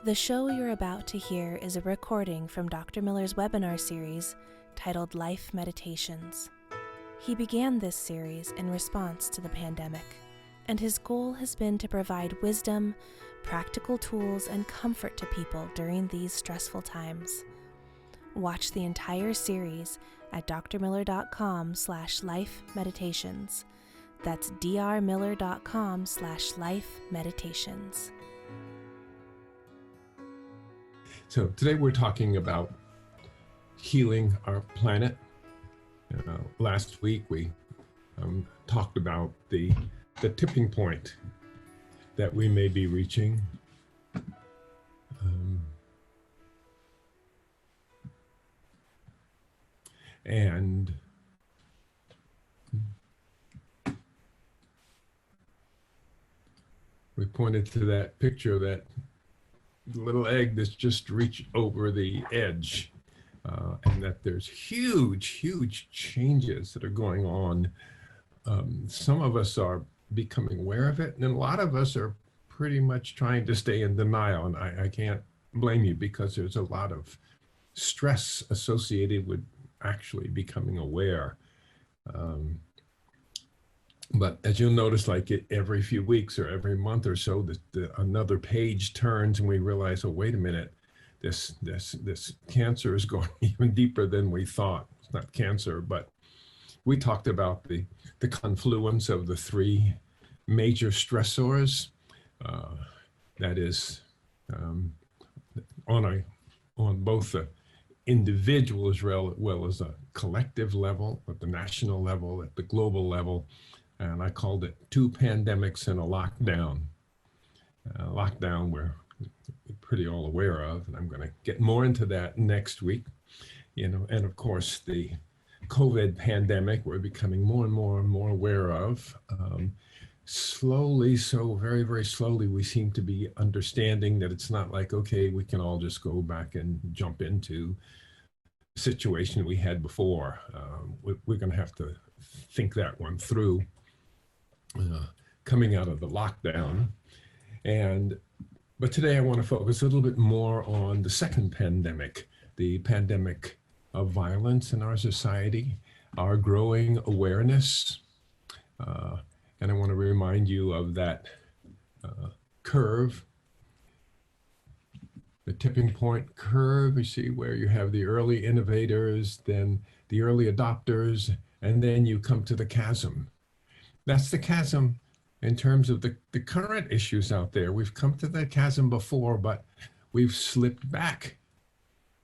The show you're about to hear is a recording from Dr. Miller's webinar series titled Life Meditations. He began this series in response to the pandemic, and his goal has been to provide wisdom, practical tools, and comfort to people during these stressful times. Watch the entire series at drmiller.com/lifemeditations. That's drmiller.com/lifemeditations. So today we're talking about healing our planet. Last week we talked about the tipping point that we may be reaching. And we pointed to that picture of that little egg that's just reached over the edge, and that there's huge changes that are going on. Some of us are becoming aware of it, and a lot of us are pretty much trying to stay in denial, and I can't blame you, because there's a lot of stress associated with actually becoming aware. But as you'll notice, like every few weeks or every month or so, another page turns and we realize, oh, wait a minute, this cancer is going even deeper than we thought. It's not cancer, but we talked about the confluence of the three major stressors. That is on both the individual as well as a collective level, at the national level, at the global level. And I called it two pandemics and a lockdown. Lockdown we're pretty all aware of, and I'm going to get more into that next week. And of course the COVID pandemic we're becoming more and more aware of. Slowly, so very slowly, we seem to be understanding that it's not like, okay, we can all just go back and jump into the situation we had before. We're going to have to think that one through. Coming out of the lockdown. But today I want to focus a little bit more on the second pandemic, the pandemic of violence in our society, our growing awareness. And I want to remind you of that curve, the tipping point curve, you see, where you have the early innovators, then the early adopters, and then you come to the chasm. That's the chasm in terms of the current issues out there. We've come to the chasm before, but we've slipped back.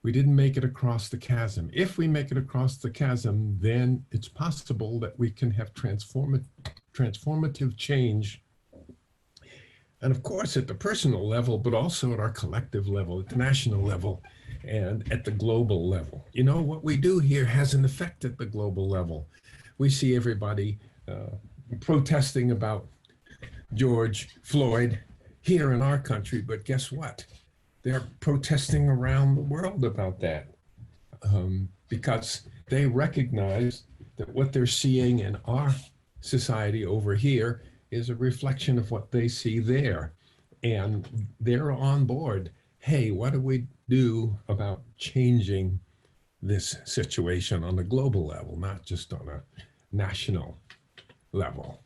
We didn't make it across the chasm. If we make it across the chasm, then it's possible that we can have transformative change. And of course, at the personal level, but also at our collective level, at the national level, and at the global level. You know, what we do here has an effect at the global level. We see everybody protesting about George Floyd here in our country, but guess what? They're protesting around the world about that, because they recognize that what they're seeing in our society over here is a reflection of what they see there. And they're on board. Hey, what do we do about changing this situation on a global level, not just on a national level?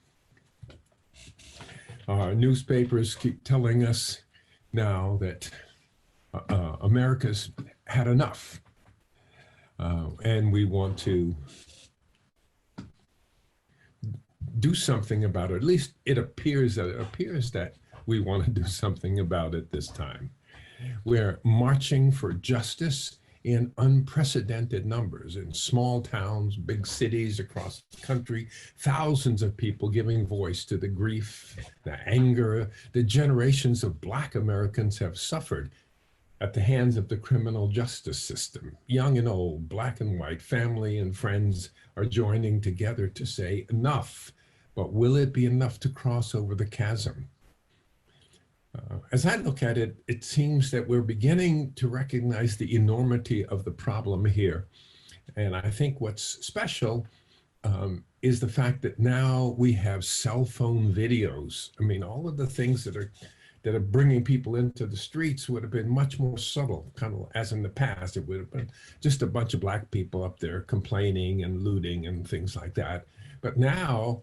Our newspapers keep telling us now that America's had enough, and we want to do something about it. At least it appears that we want to do something about it this time. We're marching for justice in unprecedented numbers in small towns, big cities across the country, thousands of people giving voice to the grief, the anger, the generations of Black Americans have suffered at the hands of the criminal justice system. Young and old, Black and white, family and friends are joining together to say enough, but will it be enough to cross over the chasm? As I look at it, it seems that we're beginning to recognize the enormity of the problem here. And I think what's special is the fact that now we have cell phone videos. I mean, all of the things that that are bringing people into the streets would have been much more subtle, kind of as in the past. It would have been just a bunch of black people up there complaining and looting and things like that. But now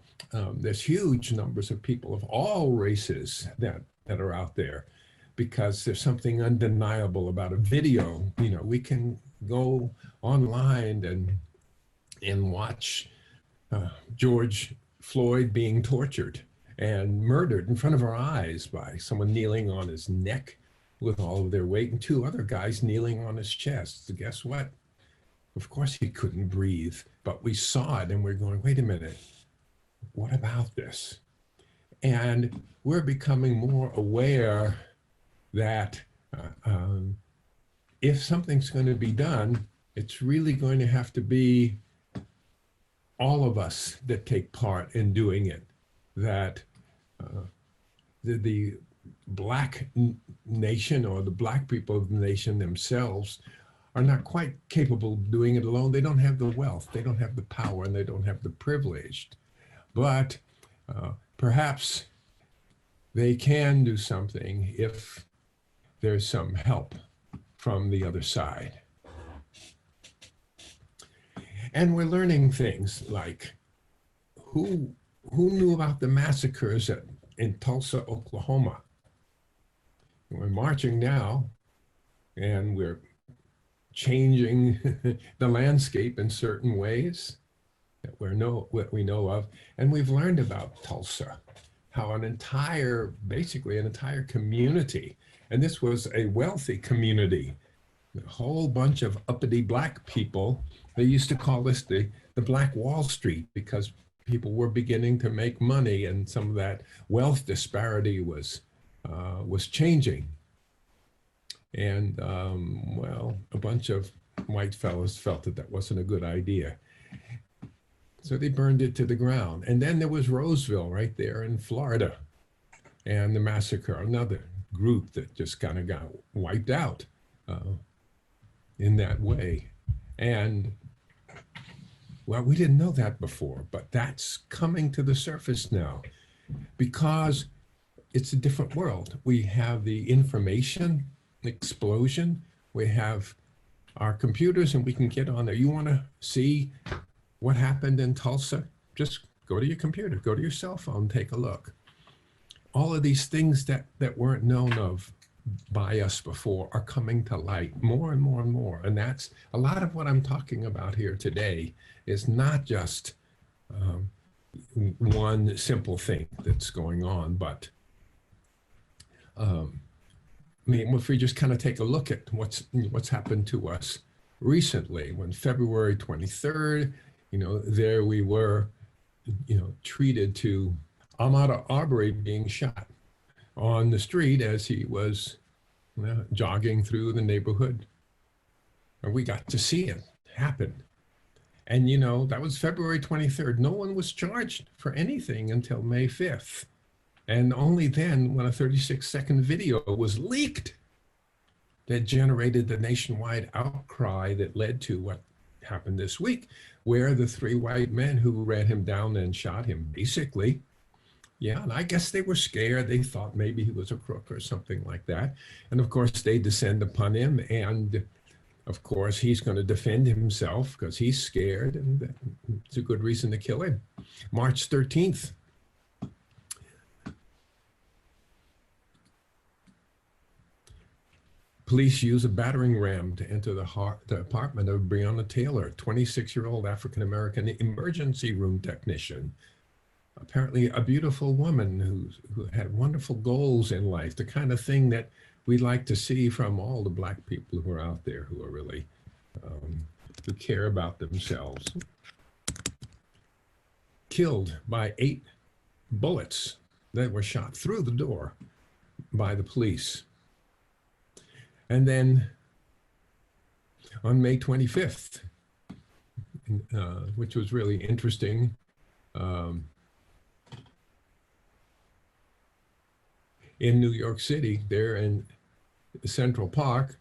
there's huge numbers of people of all races that are out there, because there's something undeniable about a video. You know, we can go online and watch George Floyd being tortured and murdered in front of our eyes by someone kneeling on his neck with all of their weight and two other guys kneeling on his chest. So guess what? Of course he couldn't breathe, but we saw it and we're going, wait a minute, what about this? And we're becoming more aware that if something's going to be done, it's really going to have to be all of us that take part in doing it. That the black nation or the black people of the nation themselves are not quite capable of doing it alone. They don't have the wealth, they don't have the power, and they don't have the privilege. But perhaps they can do something if there's some help from the other side. And we're learning things like who knew about the massacres in Tulsa, Oklahoma? We're marching now, and we're changing the landscape in certain ways that we know of. And we've learned about Tulsa, how basically an entire community, and this was a wealthy community, a whole bunch of uppity black people. They used to call this the Black Wall Street, because people were beginning to make money, and some of that wealth disparity was changing. And well, a bunch of white fellows felt that wasn't a good idea, so they burned it to the ground. And then there was Roseville right there in Florida, and the massacre, another group that just kind of got wiped out in that way. And well, we didn't know that before, but that's coming to the surface now, because it's a different world. We have the information explosion. We have our computers, and we can get on there. You want to see what happened in Tulsa? Just go to your computer, go to your cell phone, take a look. All of these things that weren't known of by us before are coming to light more and more and more. And that's a lot of what I'm talking about here today. Is not just one simple thing that's going on, but I mean, if we just kind of take a look at what's happened to us recently, when February 23rd, there we were, treated to Ahmaud Arbery being shot on the street as he was jogging through the neighborhood. And we got to see it happen. And, that was February 23rd. No one was charged for anything until May 5th. And only then, when a 36-second video was leaked, that generated the nationwide outcry that led to what happened this week, where the three white men who ran him down and shot him, basically, and I guess they were scared. They thought maybe he was a crook or something like that. And of course, they descend upon him, and of course, he's going to defend himself because he's scared, and it's a good reason to kill him. March 13th. Police use a battering ram to enter the apartment of Breonna Taylor, 26-year-old African-American emergency room technician. Apparently a beautiful woman who had wonderful goals in life, the kind of thing that we'd like to see from all the black people who are out there who are really, who care about themselves. Killed by 8 bullets that were shot through the door by the police. And then on May 25th, which was really interesting, in New York City, there in Central Park,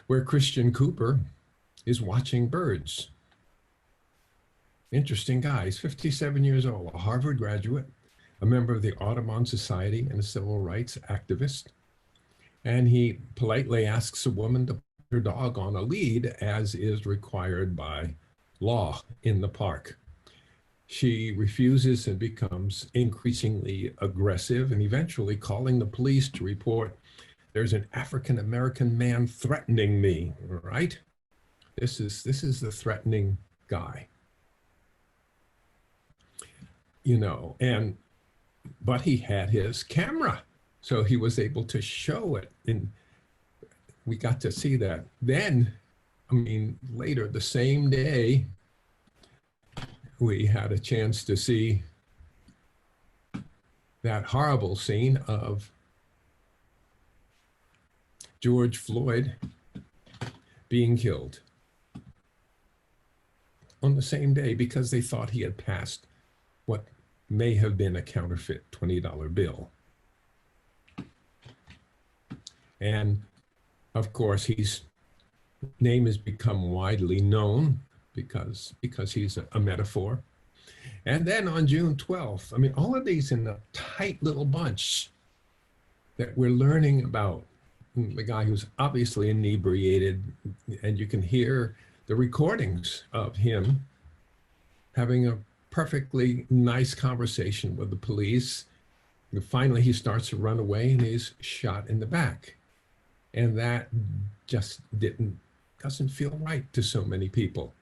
where Christian Cooper is watching birds. Interesting guy. He's 57 years old, a Harvard graduate, a member of the Audubon Society and a civil rights activist. And he politely asks a woman to put her dog on a lead, as is required by law in the park. She refuses and becomes increasingly aggressive, and eventually calling the police to report, "There's an African American man threatening me," right? This is the threatening guy. But he had his camera, so he was able to show it, and we got to see that. Then, later the same day, we had a chance to see that horrible scene of George Floyd being killed on the same day because they thought he had passed what may have been a counterfeit $20 bill. And of course, his name has become widely known because he's a metaphor. And then on June 12th, all of these in a tight little bunch that we're learning about the guy who's obviously inebriated, and you can hear the recordings of him having a perfectly nice conversation with the police. And finally, he starts to run away and he's shot in the back. And that just doesn't feel right to so many people.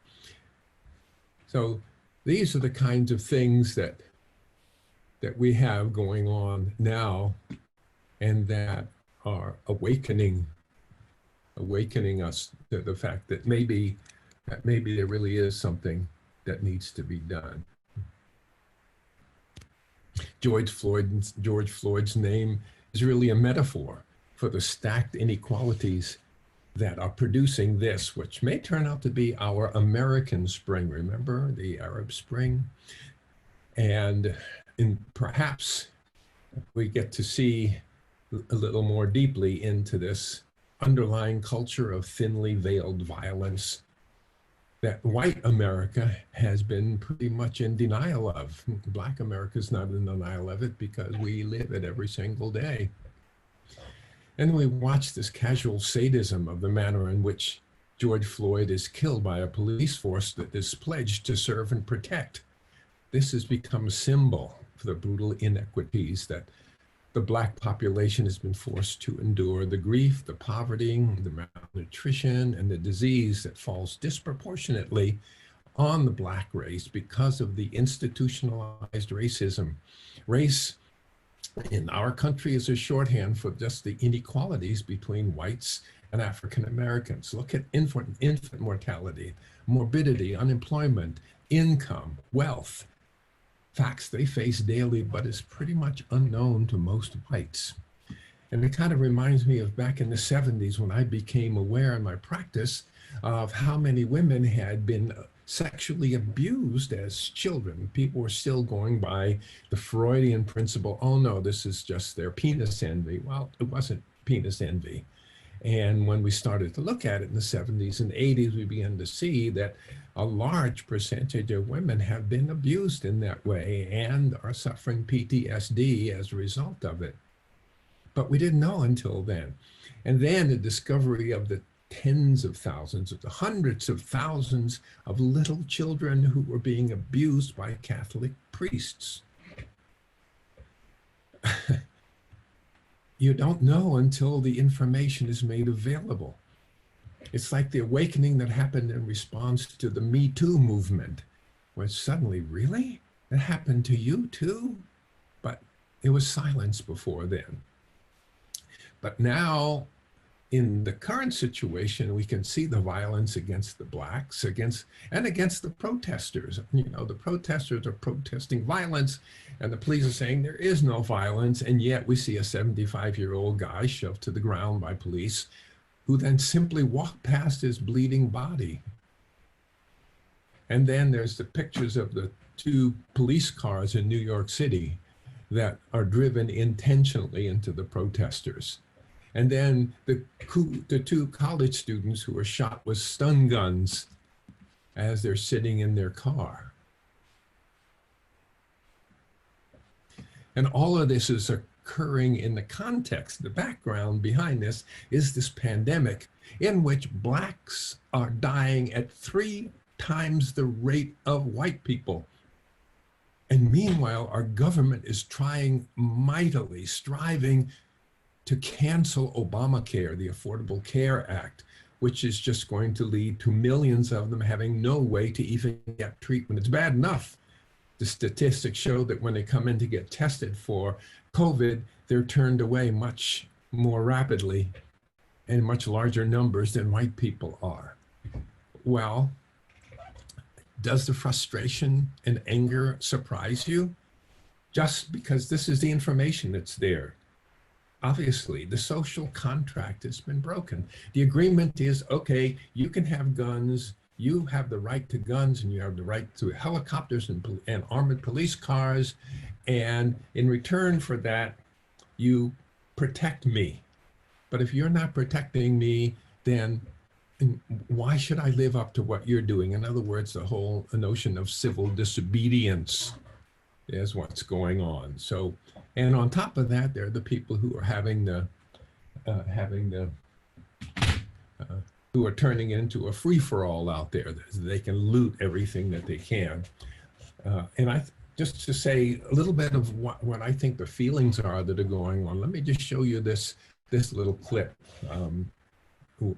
So these are the kinds of things that we have going on now, and that are awakening us to the fact that maybe there really is something that needs to be done. George Floyd's name is really a metaphor for the stacked inequalities that are producing this, which may turn out to be our American spring. Remember the Arab Spring? And perhaps we get to see a little more deeply into this underlying culture of thinly veiled violence that white America has been pretty much in denial of. Black America is not in denial of it because we live it every single day. And we watch this casual sadism of the manner in which George Floyd is killed by a police force that is pledged to serve and protect. This has become a symbol for the brutal inequities that the Black population has been forced to endure, the grief, the poverty, the malnutrition, and the disease that falls disproportionately on the Black race because of the institutionalized racism. Race in our country is a shorthand for just the inequalities between whites and African Americans. Look at infant mortality, morbidity, unemployment, income, wealth. Facts they face daily, but is pretty much unknown to most whites. And it kind of reminds me of back in the 70s when I became aware in my practice of how many women had been sexually abused as children. People were still going by the Freudian principle, oh no, this is just their penis envy. Well, it wasn't penis envy. And when we started to look at it in the 70s and 80s, we began to see that a large percentage of women have been abused in that way and are suffering PTSD as a result of it. But we didn't know until then. And then the discovery of the tens of thousands, of the hundreds of thousands of little children who were being abused by Catholic priests. You don't know until the information is made available. It's like the awakening that happened in response to the Me Too movement, where suddenly, really? It happened to you too? But it was silence before then. But now, in the current situation, we can see the violence against the Blacks, against the protesters. The protesters are protesting violence, and the police are saying there is no violence, and yet we see a 75-year-old guy shoved to the ground by police, who then simply walked past his bleeding body. And then there's the pictures of the 2 police cars in New York City that are driven intentionally into the protesters. And then the 2 college students who were shot with stun guns as they're sitting in their car. And all of this is occurring in the context, the background behind this is this pandemic in which blacks are dying at 3 times the rate of white people. And meanwhile, our government is trying mightily, striving to cancel Obamacare, the Affordable Care Act, which is just going to lead to millions of them having no way to even get treatment. It's bad enough. The statistics show that when they come in to get tested for COVID, they're turned away much more rapidly in much larger numbers than white people are. Well, does the frustration and anger surprise you? Just because this is the information that's there. Obviously, the social contract has been broken. The agreement is, okay, you can have guns, you have the right to guns, and you have the right to helicopters and armored police cars, and in return for that, you protect me. But if you're not protecting me, then why should I live up to what you're doing? In other words, the whole notion of civil disobedience is what's going on. So, and on top of that, there are the people who are who are turning it into a free-for-all out there. They can loot everything that they can. And just to say a little bit of what I think the feelings are that are going on, let me just show you this little clip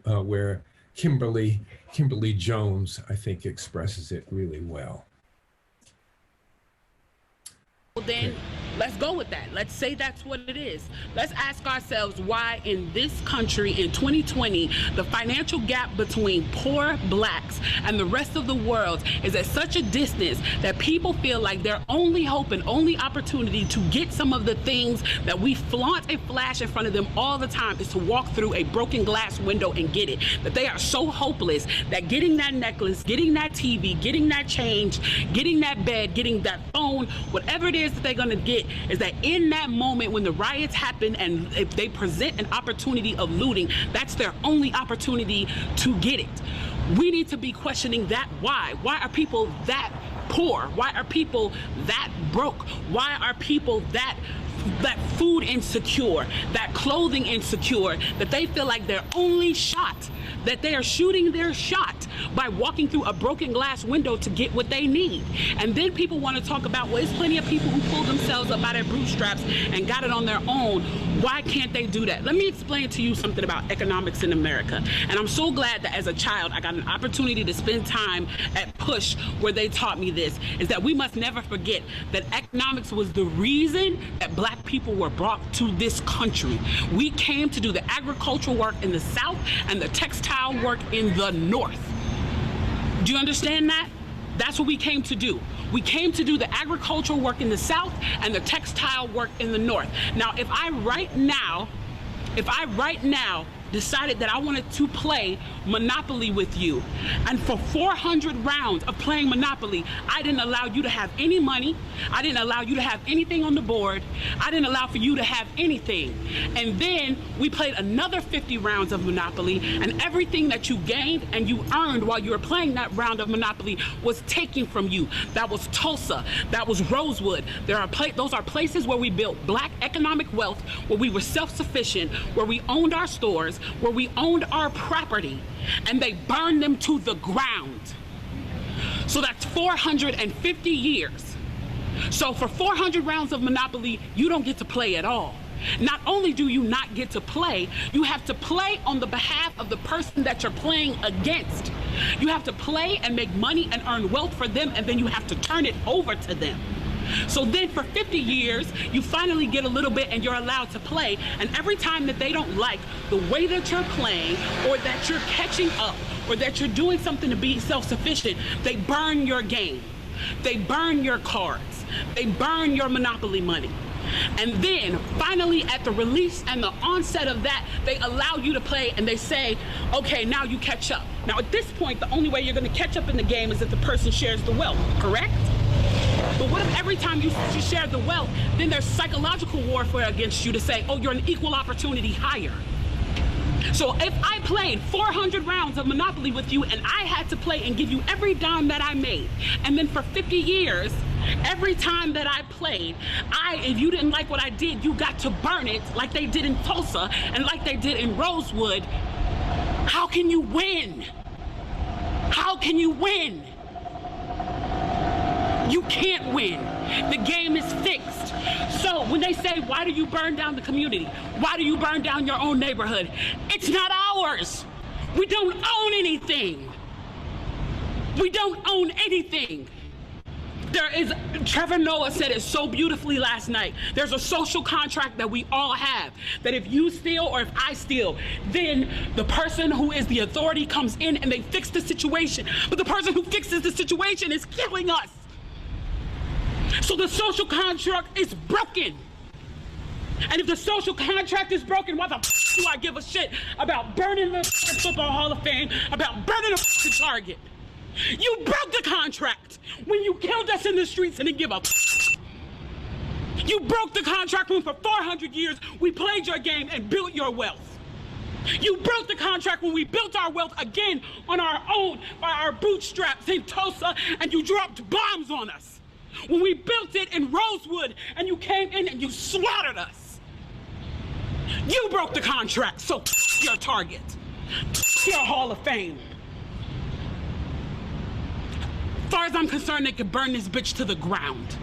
where Kimberly Jones, I think, expresses it really well. Well, then let's go with that. Let's say that's what it is. Let's ask ourselves why in this country in 2020, the financial gap between poor blacks and the rest of the world is at such a distance that people feel like their only hope and only opportunity to get some of the things that we flaunt and flash in front of them all the time is to walk through a broken glass window and get it. That they are so hopeless that getting that necklace, getting that TV, getting that change, getting that bed, getting that phone, whatever it is that they're gonna get, is that in that moment when the riots happen and if they present an opportunity of looting, that's their only opportunity to get it. We need to be questioning that why. Why are people that poor? Why are people that broke? Why are people that food insecure, that clothing insecure, that they feel like their only shot, that they are shooting their shot by walking through a broken glass window to get what they need. And then people want to talk about, well, there's plenty of people who pulled themselves up by their bootstraps and got it on their own. Why can't they do that? Let me explain to you something about economics in America. And I'm so glad that as a child, I got an opportunity to spend time at Push where they taught me this, is that we must never forget that economics was the reason that black people were brought to this country. We came to do the agricultural work in the South and the textile work in the North. Do you understand that? That's what we came to do. We came to do the agricultural work in the South and the textile work in the North. Now, if I right now decided that I wanted to play Monopoly with you, and for 400 rounds of playing Monopoly, I didn't allow you to have any money, I didn't allow you to have anything on the board, I didn't allow for you to have anything. And then we played another 50 rounds of Monopoly, and everything that you gained and you earned while you were playing that round of Monopoly was taken from you. That was Tulsa, that was Rosewood. Those are places where we built black economic wealth, where we were self-sufficient, where we owned our stores, where we owned our property, and they burned them to the ground. So that's 450 years. So for 400 rounds of Monopoly, you don't get to play at all. Not only do you not get to play, you have to play on the behalf of the person that you're playing against. You have to play and make money and earn wealth for them, and then you have to turn it over to them. So then for 50 years, you finally get a little bit and you're allowed to play. And every time that they don't like the way that you're playing, or that you're catching up, or that you're doing something to be self-sufficient, they burn your game. They burn your cards. They burn your Monopoly money. And then finally at the release and the onset of that, they allow you to play and they say, okay, now you catch up. Now at this point, the only way you're gonna catch up in the game is if the person shares the wealth, correct? But what if every time you share the wealth, then there's psychological warfare against you to say, oh, you're an equal opportunity hire. So if I played 400 rounds of Monopoly with you and I had to play and give you every dime that I made, and then for 50 years, Every time that I played, if you didn't like what I did, you got to burn it like they did in Tulsa and like they did in Rosewood. How can you win? How can you win? You can't win. The game is fixed. So when they say, why do you burn down the community? Why do you burn down your own neighborhood? It's not ours. We don't own anything. We don't own anything. Trevor Noah said it so beautifully last night. There's a social contract that we all have, that if you steal or if I steal, then the person who is the authority comes in and they fix the situation. But the person who fixes the situation is killing us. So the social contract is broken. And if the social contract is broken, why the do I give a shit about burning the Football Hall of Fame, about burning the Target? You broke the contract when you killed us in the streets and didn't give up. You broke the contract when for 400 years we played your game and built your wealth. You broke the contract when we built our wealth again on our own, by our bootstraps in Tulsa, and you dropped bombs on us. When we built it in Rosewood and you came in and you slaughtered us. You broke the contract, so your Target, your Hall of Fame. As far as I'm concerned, they could burn this bitch to the ground.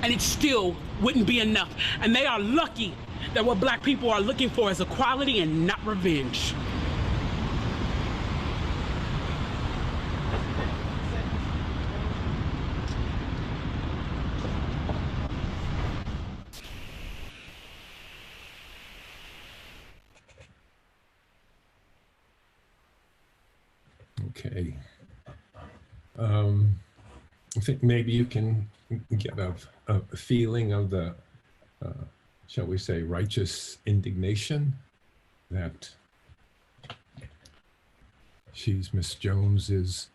And it still wouldn't be enough. And they are lucky that what black people are looking for is equality and not revenge. Okay. I think maybe you can get a feeling of the, shall we say, righteous indignation that Miss Jones is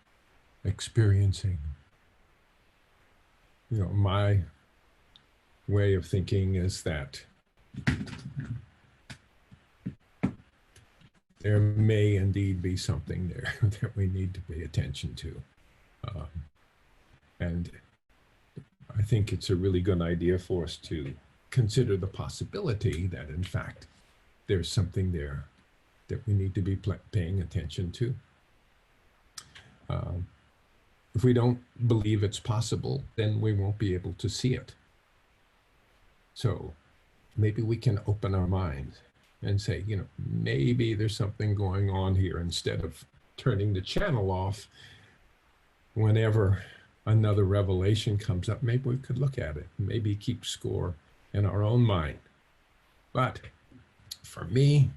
experiencing. You know, my way of thinking is that there may indeed be something there that we need to pay attention to. And I think it's a really good idea for us to consider the possibility that, in fact, there's something there that we need to be paying attention to. If we don't believe it's possible, then we won't be able to see it. So maybe we can open our minds and say, you know, maybe there's something going on here, instead of turning the channel off whenever another revelation comes up. Maybe we could look at it, maybe keep score in our own mind. But for me,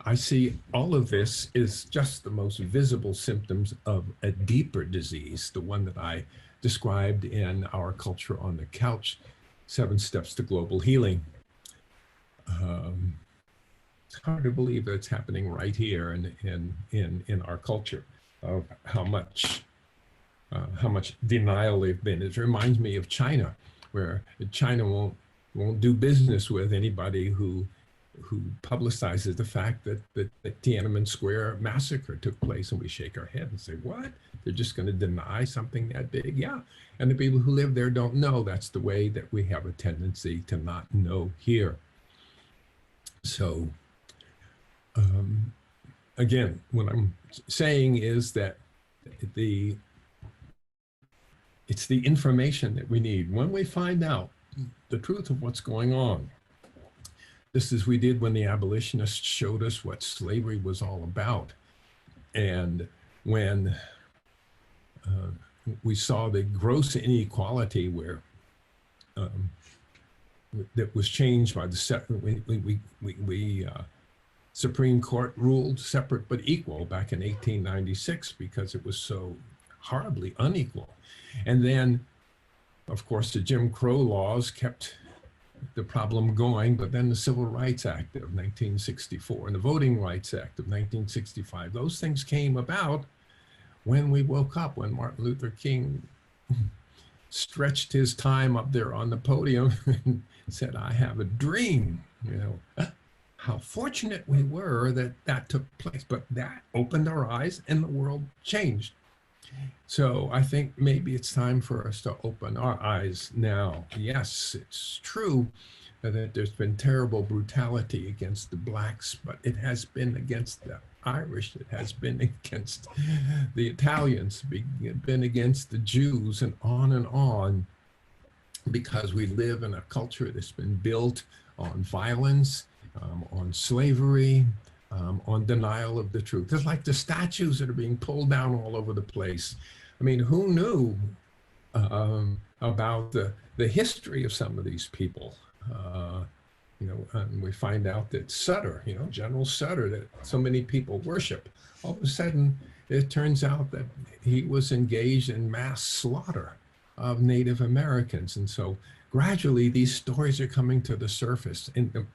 I see all of this is just the most visible symptoms of a deeper disease, the one that I described in Our Culture on the Couch, 7 Steps to Global Healing. It's hard to believe that it's happening right here in our culture, of how much denial they've been. It reminds me of China, where China won't do business with anybody who publicizes the fact that the Tiananmen Square massacre took place, and we shake our head and say, what? They're just going to deny something that big? Yeah. And the people who live there don't know. That's the way that we have a tendency to not know here. So again, what I'm saying is that it's the information that we need. When we find out the truth of what's going on, just as we did when the abolitionists showed us what slavery was all about, and when we saw the gross inequality where that was changed by the Supreme Court ruled separate but equal back in 1896 because it was so horribly unequal. And then, of course, the Jim Crow laws kept the problem going, but then the Civil Rights Act of 1964 and the Voting Rights Act of 1965, those things came about when we woke up, when Martin Luther King stretched his time up there on the podium and said, I have a dream. You know, how fortunate we were that that took place, but that opened our eyes and the world changed. So I think maybe it's time for us to open our eyes now. Yes, it's true that there's been terrible brutality against the blacks, but it has been against the Irish, it has been against the Italians, been against the Jews, and on, because we live in a culture that's been built on violence, on slavery, on denial of the truth. It's like the statues that are being pulled down all over the place. I mean, who knew about the history of some of these people? And we find out that Sutter, General Sutter, that so many people worship, all of a sudden it turns out that he was engaged in mass slaughter of Native Americans. And so gradually these stories are coming to the surface. And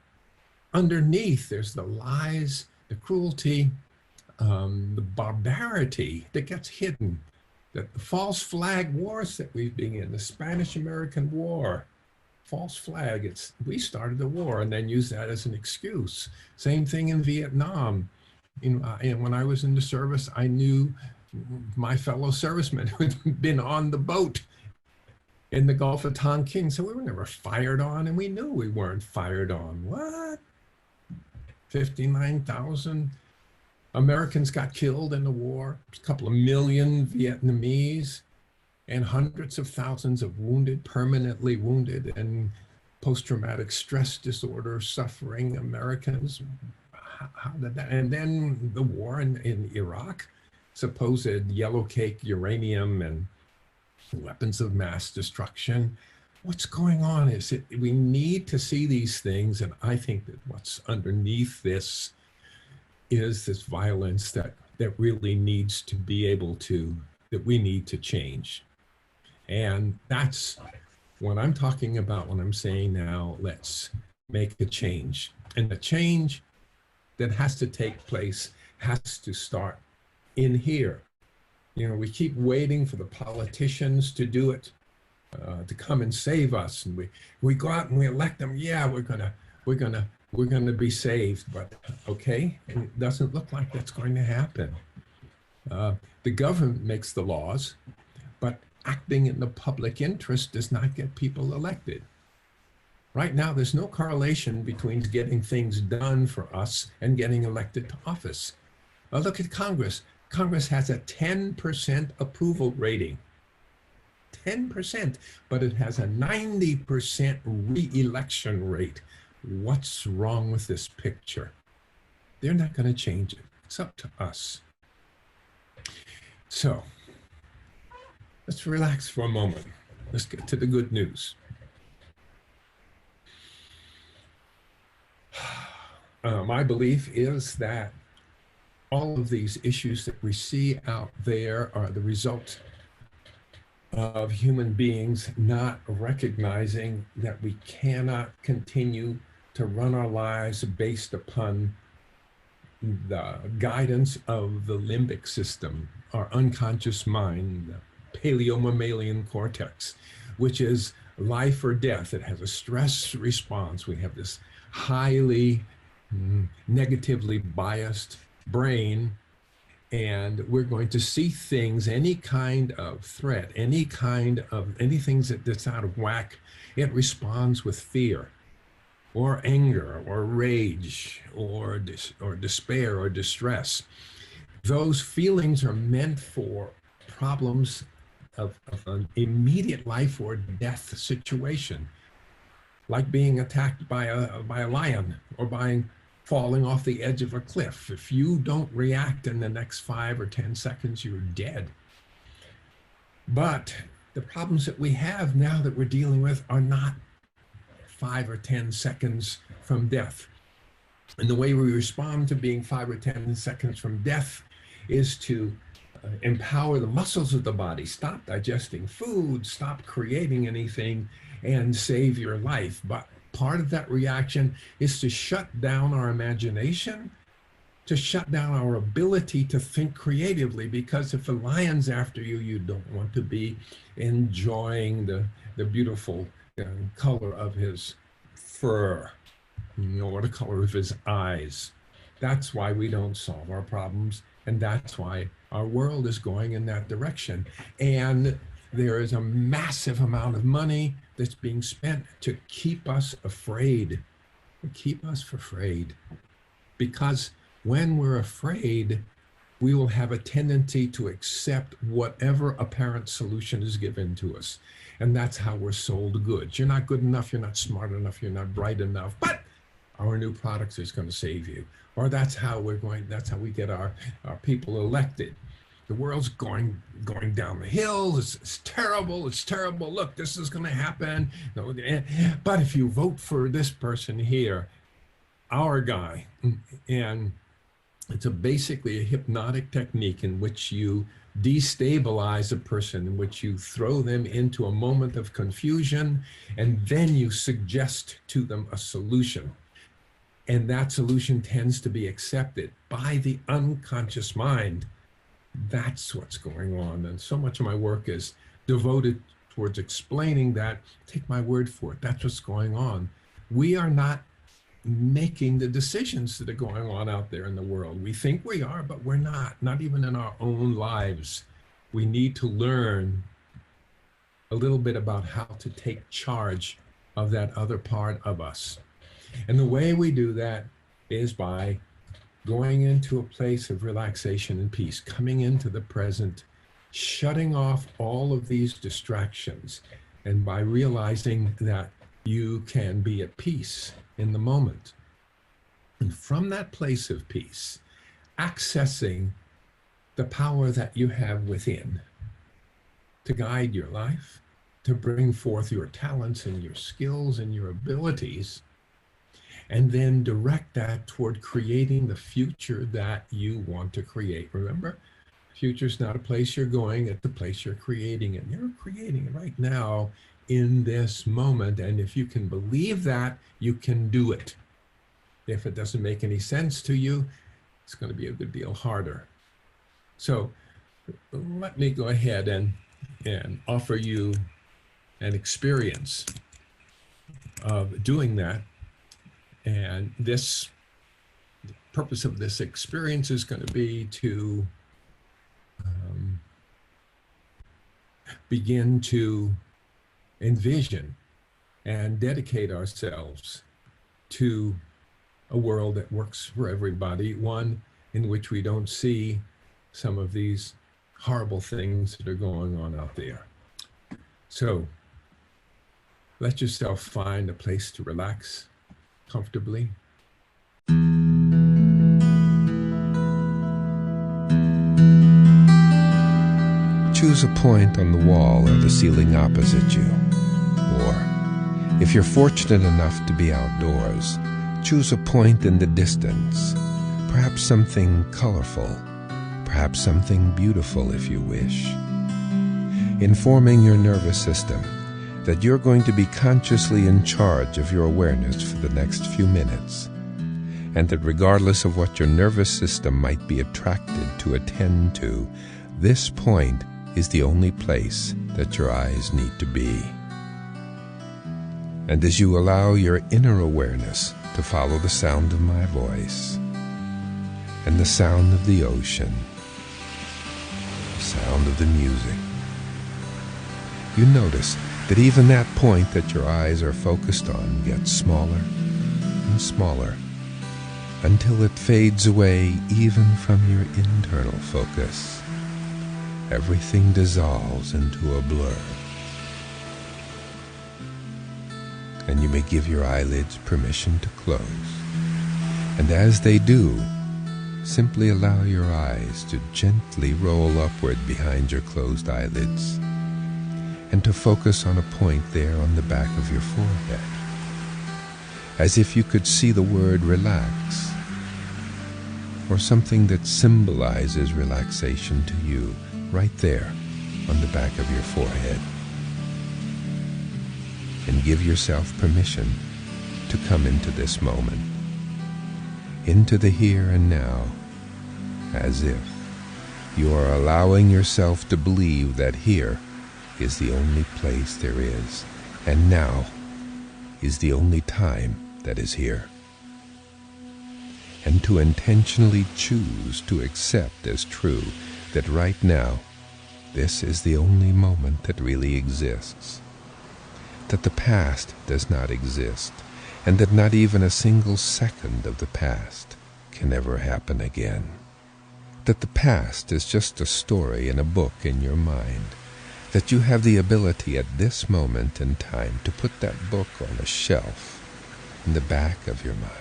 underneath, there's the lies, the cruelty, the barbarity that gets hidden, that the false flag wars that we've been in, the Spanish-American War, false flag, we started the war and then used that as an excuse. Same thing in Vietnam. And when I was in the service, I knew my fellow servicemen who had been on the boat in the Gulf of Tonkin, so we were never fired on, and we knew we weren't fired on. What? 59,000 Americans got killed in the war, a couple of million Vietnamese, and hundreds of thousands of wounded, permanently wounded, and post-traumatic stress disorder suffering Americans. How did that? And then the war in Iraq, supposed yellow cake uranium and weapons of mass destruction. What's going on? We need to see these things, and I think that what's underneath this is this violence that really needs to be that we need to change. And that's what I'm talking about when I'm saying now, let's make a change. And the change that has to take place has to start in here. We keep waiting for the politicians to do it, to come and save us, and we go out and we elect them. Yeah, we're gonna be saved, but okay, it doesn't look like that's going to happen. The government makes the laws, but acting in the public interest does not get people elected. Right now, there's no correlation between getting things done for us and getting elected to office. Look at Congress. Congress has a 10% approval rating. 10%, but it has a 90% re-election rate. What's wrong with this picture? They're not going to change it. It's up to us. So let's relax for a moment. Let's get to the good news. My belief is that all of these issues that we see out there are the result of human beings not recognizing that we cannot continue to run our lives based upon the guidance of the limbic system, our unconscious mind, the paleomammalian cortex, which is life or death. It has a stress response. We have this highly negatively biased brain, and we're going to see things, any kind of threat, anything that's out of whack, it responds with fear or anger or rage or despair or distress. Those feelings are meant for problems of an immediate life or death situation, like being attacked by a lion or by falling off the edge of a cliff. If you don't react in the next 5 or 10 seconds, you're dead. But the problems that we have now that we're dealing with are not 5 or 10 seconds from death. And the way we respond to being 5 or 10 seconds from death is to empower the muscles of the body, stop digesting food, stop creating anything, and save your life. But part of that reaction is to shut down our imagination, to shut down our ability to think creatively, because if a lion's after you, you don't want to be enjoying the beautiful color of his fur, or the color of his eyes. That's why we don't solve our problems, and that's why Our world is going in that direction. And there is a massive amount of money that's being spent to keep us afraid, because when we're afraid, we will have a tendency to accept whatever apparent solution is given to us. And that's how we're sold goods. You're not good enough, you're not smart enough, you're not bright enough, but our new products is going to save you. Or that's how we get our people elected. The world's going down the hill. It's terrible. It's terrible. Look, this is going to happen. But if you vote for this person here, our guy, and it's basically a hypnotic technique in which you destabilize a person, in which you throw them into a moment of confusion, and then you suggest to them a solution. And that solution tends to be accepted by the unconscious mind. That's what's going on. And so much of my work is devoted towards explaining that. Take my word for it. That's what's going on. We are not making the decisions that are going on out there in the world. We think we are, but we're not even in our own lives. We need to learn a little bit about how to take charge of that other part of us. And the way we do that is by going into a place of relaxation and peace, coming into the present, shutting off all of these distractions, and by realizing that you can be at peace in the moment. And from that place of peace, accessing the power that you have within to guide your life, to bring forth your talents and your skills and your abilities, and then direct that toward creating the future that you want to create. Remember, future's not a place you're going, it's the place you're creating, and you're creating it right now in this moment. And if you can believe that, you can do it. If it doesn't make any sense to you, it's going to be a good deal harder. So let me go ahead and offer you an experience of doing that. And the purpose of this experience is going to be to begin to envision and dedicate ourselves to a world that works for everybody, one in which we don't see some of these horrible things that are going on out there. So let yourself find a place to relax comfortably. Choose a point on the wall or the ceiling opposite you. Or, if you're fortunate enough to be outdoors, choose a point in the distance, perhaps something colorful, perhaps something beautiful if you wish. Informing your nervous system that you're going to be consciously in charge of your awareness for the next few minutes, and that regardless of what your nervous system might be attracted to attend to, this point is the only place that your eyes need to be. And as you allow your inner awareness to follow the sound of my voice, and the sound of the ocean, the sound of the music, you notice that even that point that your eyes are focused on gets smaller and smaller until it fades away even from your internal focus. Everything dissolves into a blur. And you may give your eyelids permission to close. And as they do, simply allow your eyes to gently roll upward behind your closed eyelids, and to focus on a point there on the back of your forehead, as if you could see the word relax, or something that symbolizes relaxation to you right there on the back of your forehead. And give yourself permission to come into this moment, into the here and now, as if you are allowing yourself to believe that here is the only place there is, and now is the only time that is here. And to intentionally choose to accept as true that right now, this is the only moment that really exists, that the past does not exist, and that not even a single second of the past can ever happen again, that the past is just a story in a book in your mind, that you have the ability at this moment in time to put that book on a shelf in the back of your mind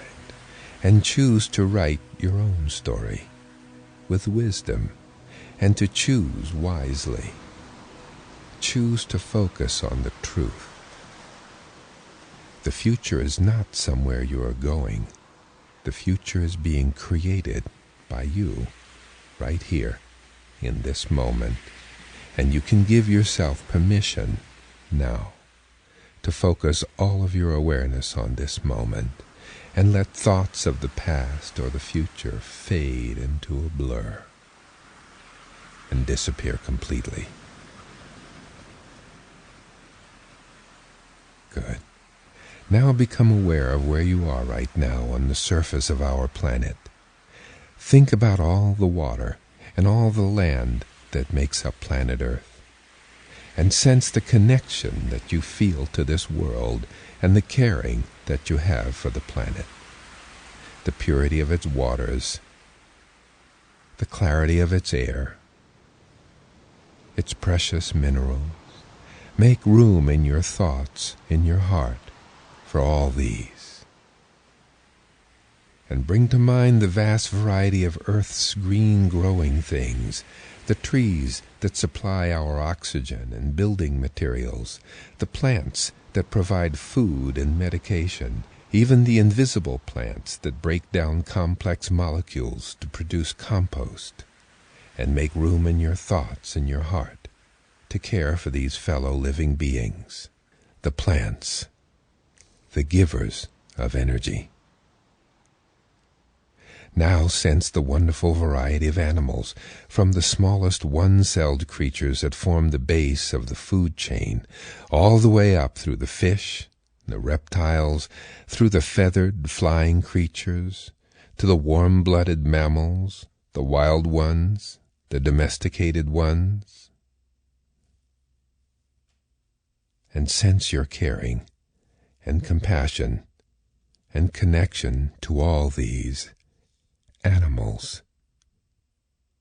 and choose to write your own story with wisdom and to choose wisely. Choose to focus on the truth. The future is not somewhere you are going. The future is being created by you right here in this moment. And you can give yourself permission now to focus all of your awareness on this moment and let thoughts of the past or the future fade into a blur and disappear completely. Good. Now become aware of where you are right now on the surface of our planet. Think about all the water and all the land that makes up planet Earth, and sense the connection that you feel to this world and the caring that you have for the planet, the purity of its waters, the clarity of its air, its precious minerals. Make room in your thoughts, in your heart, for all these. And bring to mind the vast variety of Earth's green growing things, the trees that supply our oxygen and building materials, the plants that provide food and medication, even the invisible plants that break down complex molecules to produce compost. And make room in your thoughts and your heart to care for these fellow living beings, the plants, the givers of energy. Now sense the wonderful variety of animals, from the smallest one-celled creatures that form the base of the food chain, all the way up through the fish, the reptiles, through the feathered, flying creatures, to the warm-blooded mammals, the wild ones, the domesticated ones. And sense your caring and compassion and connection to all these animals,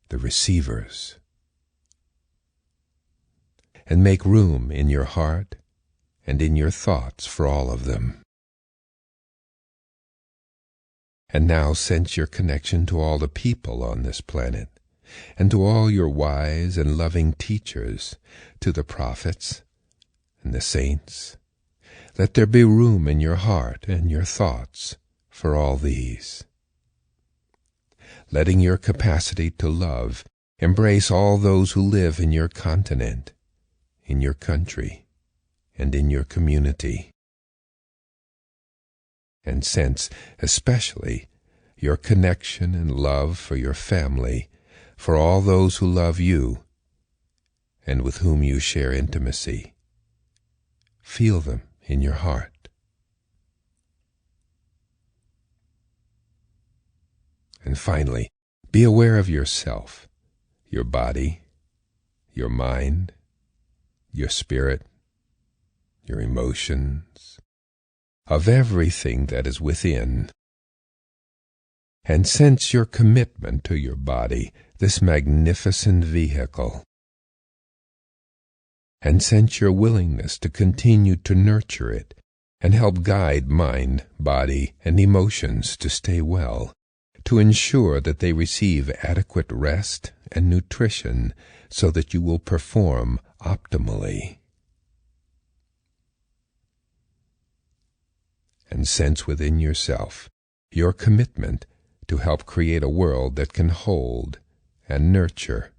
the receivers. And make room in your heart and in your thoughts for all of them. And now sense your connection to all the people on this planet, and to all your wise and loving teachers, to the prophets and the saints. Let there be room in your heart and your thoughts for all these. Letting your capacity to love embrace all those who live in your continent, in your country, and in your community. And sense especially your connection and love for your family, for all those who love you and with whom you share intimacy. Feel them in your heart. And finally, be aware of yourself, your body, your mind, your spirit, your emotions, of everything that is within. And sense your commitment to your body, this magnificent vehicle. And sense your willingness to continue to nurture it and help guide mind, body, and emotions to stay well, to ensure that they receive adequate rest and nutrition so that you will perform optimally. And sense within yourself your commitment to help create a world that can hold and nurture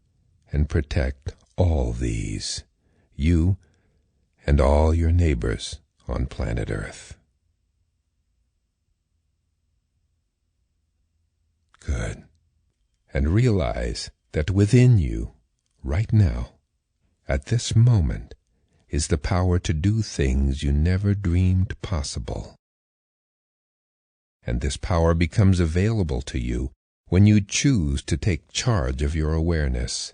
and protect all these, you and all your neighbors on planet Earth. Good. And realize that within you, right now, at this moment, is the power to do things you never dreamed possible. And this power becomes available to you when you choose to take charge of your awareness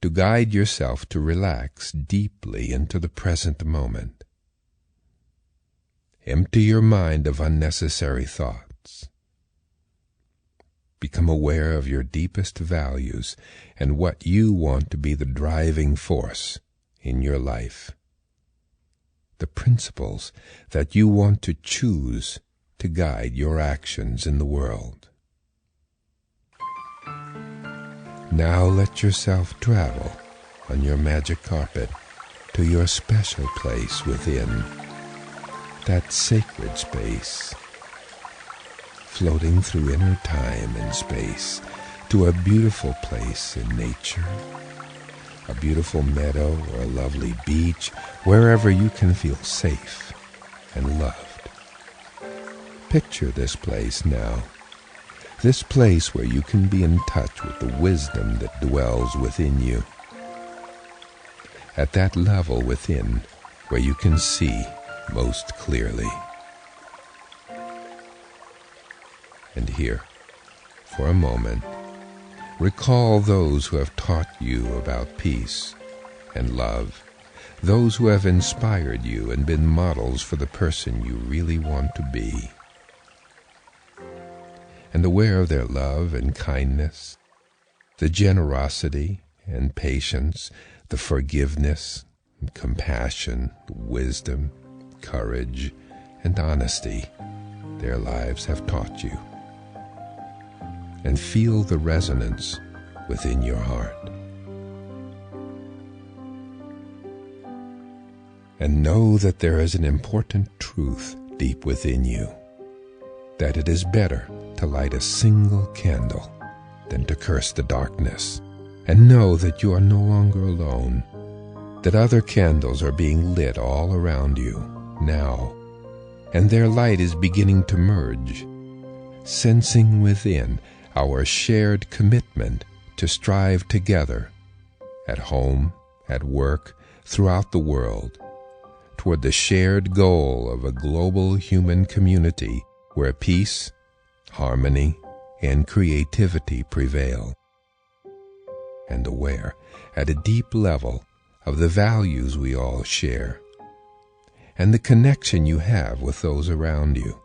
to guide yourself to relax deeply into the present moment. Empty your mind of unnecessary thoughts. Become aware of your deepest values and what you want to be the driving force in your life. The principles that you want to choose to guide your actions in the world. Now let yourself travel on your magic carpet to your special place within, that sacred space, floating through inner time and space to a beautiful place in nature, a beautiful meadow or a lovely beach, wherever you can feel safe and loved. Picture this place now, this place where you can be in touch with the wisdom that dwells within you. At that level within where you can see most clearly. And here, for a moment, recall those who have taught you about peace and love, those who have inspired you and been models for the person you really want to be. And aware of their love and kindness, the generosity and patience, the forgiveness and compassion, wisdom, courage, and honesty their lives have taught you. And feel the resonance within your heart. And know that there is an important truth deep within you, that it is better to light a single candle than to curse the darkness. And know that you are no longer alone, that other candles are being lit all around you now, and their light is beginning to merge, sensing within our shared commitment to strive together, at home, at work, throughout the world, toward the shared goal of a global human community where peace, harmony, and creativity prevail. And aware, at a deep level, of the values we all share, and the connection you have with those around you,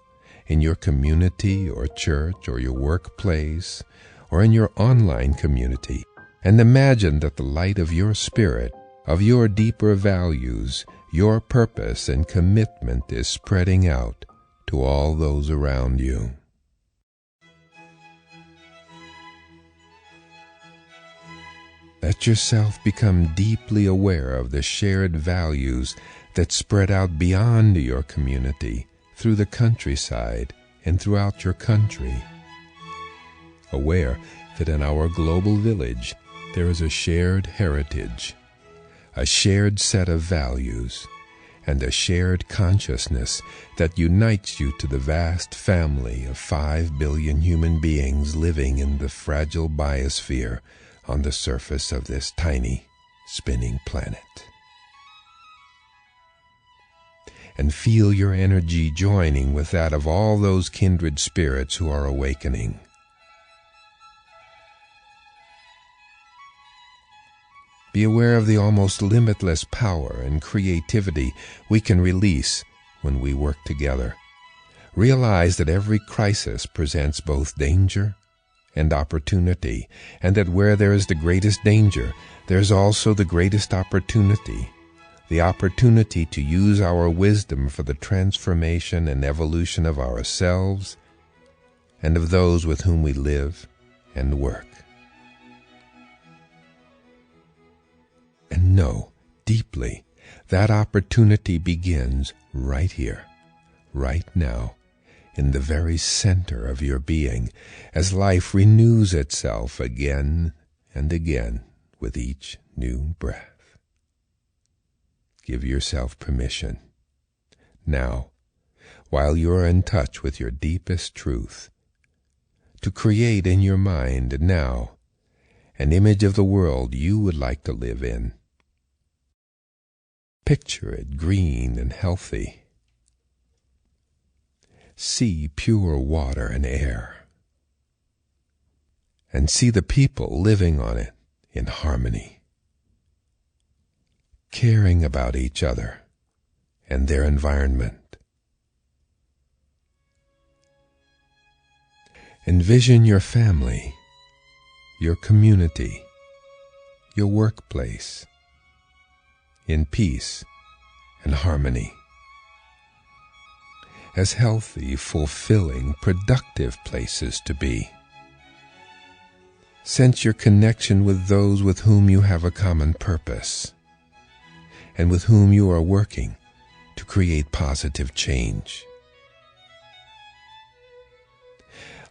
in your community or church or your workplace or in your online community, and imagine that the light of your spirit, of your deeper values, your purpose and commitment is spreading out to all those around you. Let yourself become deeply aware of the shared values that spread out beyond your community, through the countryside and throughout your country. Aware that in our global village there is a shared heritage, a shared set of values, and a shared consciousness that unites you to the vast family of 5 billion human beings living in the fragile biosphere on the surface of this tiny, spinning planet. And feel your energy joining with that of all those kindred spirits who are awakening. Be aware of the almost limitless power and creativity we can release when we work together. Realize that every crisis presents both danger and opportunity, and that where there is the greatest danger, there's also the greatest opportunity. The opportunity to use our wisdom for the transformation and evolution of ourselves and of those with whom we live and work. And know deeply that opportunity begins right here, right now, in the very center of your being, as life renews itself again and again with each new breath. Give yourself permission, now, while you are in touch with your deepest truth, to create in your mind now an image of the world you would like to live in. Picture it green and healthy. See pure water and air, and see the people living on it in harmony caring about each other and their environment. Envision your family, your community, your workplace in peace and harmony, as healthy, fulfilling, productive places to be. Sense your connection with those with whom you have a common purpose and with whom you are working to create positive change.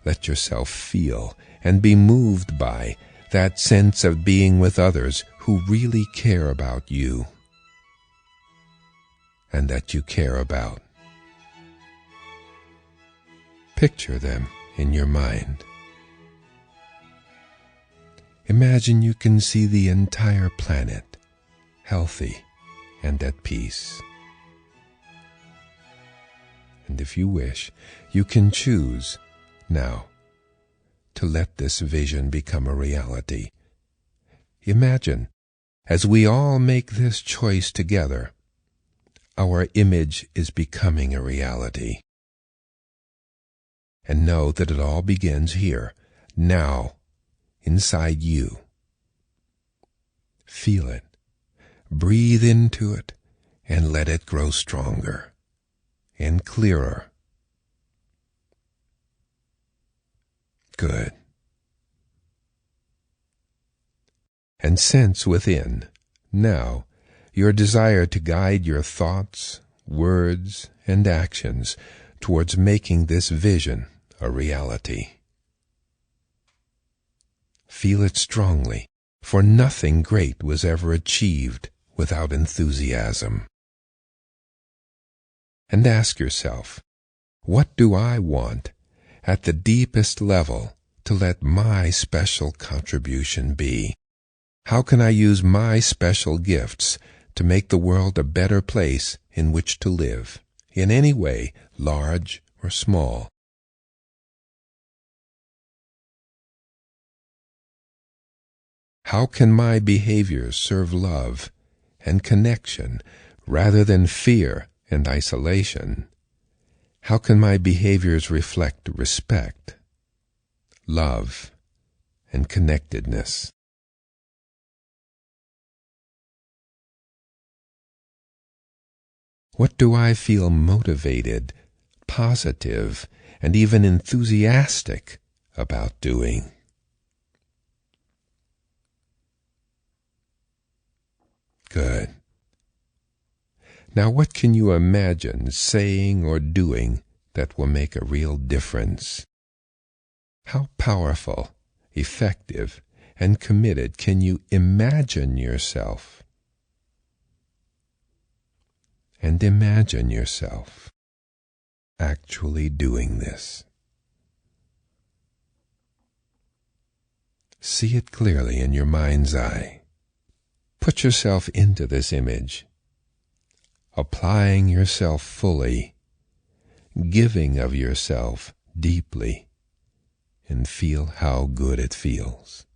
Let yourself feel and be moved by that sense of being with others who really care about you and that you care about. Picture them in your mind. Imagine you can see the entire planet healthy and at peace. And if you wish, you can choose now to let this vision become a reality. Imagine, as we all make this choice together, our image is becoming a reality. And know that it all begins here, now, inside you. Feel it, breathe into it, and let it grow stronger and clearer. Good. And sense within, now, your desire to guide your thoughts, words, and actions towards making this vision a reality. Feel it strongly, for nothing great was ever achieved without enthusiasm. And ask yourself, what do I want at the deepest level to let my special contribution be? How can I use my special gifts to make the world a better place in which to live, in any way, large or small? How can my behaviors serve love and connection rather than fear and isolation? How can my behaviors reflect respect, love, and connectedness? What do I feel motivated, positive, and even enthusiastic about doing? Good. Now what can you imagine saying or doing that will make a real difference? How powerful, effective, and committed can you imagine yourself? And imagine yourself actually doing this. See it clearly in your mind's eye. Put yourself into this image, applying yourself fully, giving of yourself deeply, and feel how good it feels.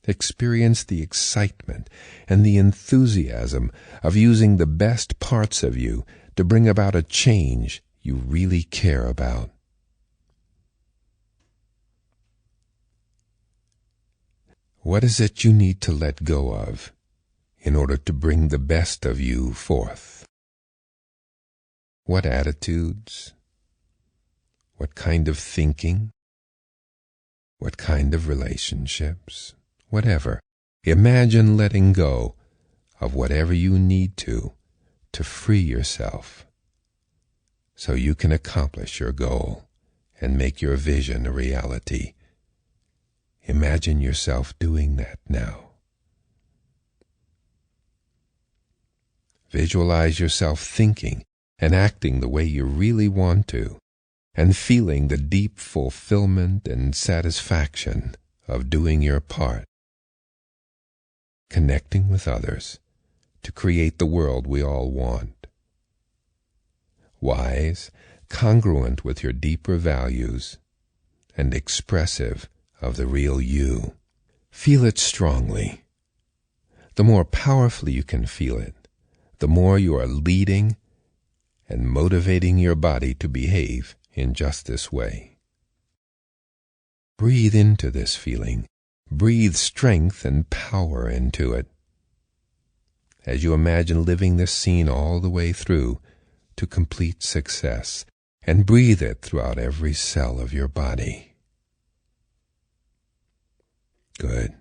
Experience the excitement and the enthusiasm of using the best parts of you to bring about a change you really care about. What is it you need to let go of in order to bring the best of you forth? What attitudes? What kind of thinking? What kind of relationships? Whatever. Imagine letting go of whatever you need to free yourself so you can accomplish your goal and make your vision a reality. Imagine yourself doing that now. Visualize yourself thinking and acting the way you really want to, and feeling the deep fulfillment and satisfaction of doing your part, connecting with others to create the world we all want. Wise, congruent with your deeper values, and expressive of the real you. Feel it strongly. The more powerfully you can feel it, the more you are leading and motivating your body to behave in just this way. Breathe into this feeling. Breathe strength and power into it. As you imagine living this scene all the way through to complete success, and breathe it throughout every cell of your body. Good.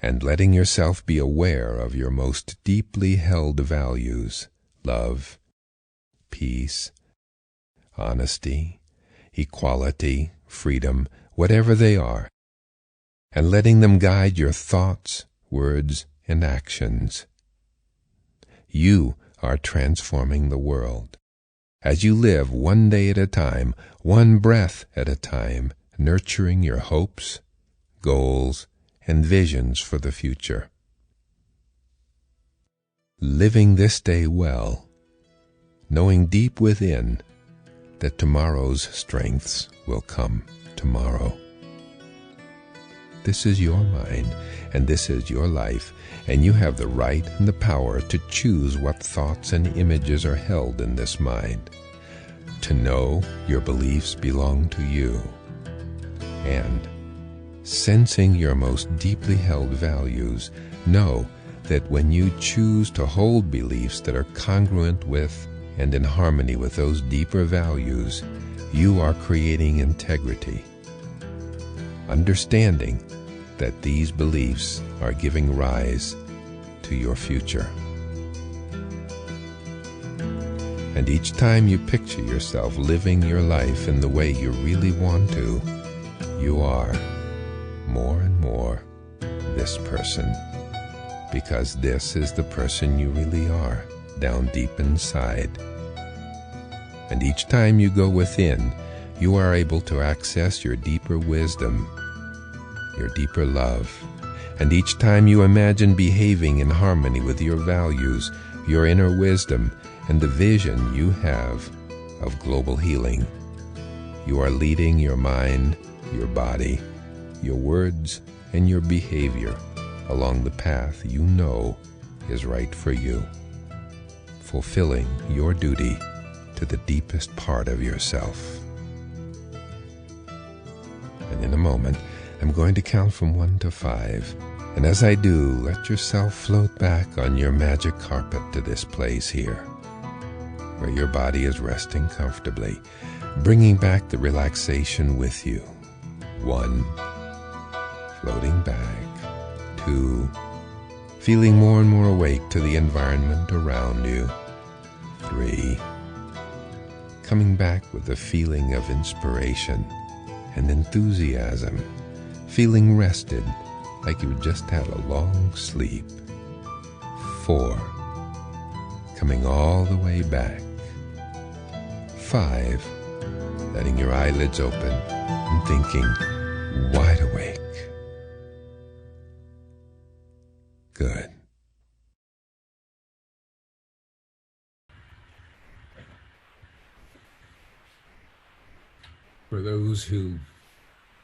And letting yourself be aware of your most deeply held values: love, peace, honesty, equality, freedom, whatever they are, and letting them guide your thoughts, words, and actions. You are transforming the world. As you live one day at a time, one breath at a time, nurturing your hopes, goals, and visions for the future. Living this day well, knowing deep within that tomorrow's strengths will come tomorrow. This is your mind, and this is your life, and you have the right and the power to choose what thoughts and images are held in this mind. To know your beliefs belong to you. And, sensing your most deeply held values, know that when you choose to hold beliefs that are congruent with and in harmony with those deeper values, you are creating integrity. Understanding that these beliefs are giving rise to your future. And each time you picture yourself living your life in the way you really want to, you are more and more this person, because this is the person you really are down deep inside. And each time you go within, you are able to access your deeper wisdom, your deeper love. And each time you imagine behaving in harmony with your values, your inner wisdom, and the vision you have of global healing, you are leading your mind, your body, your words, and your behavior along the path you know is right for you, fulfilling your duty to the deepest part of yourself. And in a moment, I'm going to count from 1 to 5. And as I do, let yourself float back on your magic carpet to this place here, where your body is resting comfortably, bringing back the relaxation with you. 1, floating back. 2, feeling more and more awake to the environment around you. 3, coming back with a feeling of inspiration and enthusiasm, feeling rested like you just had a long sleep. 4, coming all the way back. 5, letting your eyelids open and thinking wide awake. Good. For those who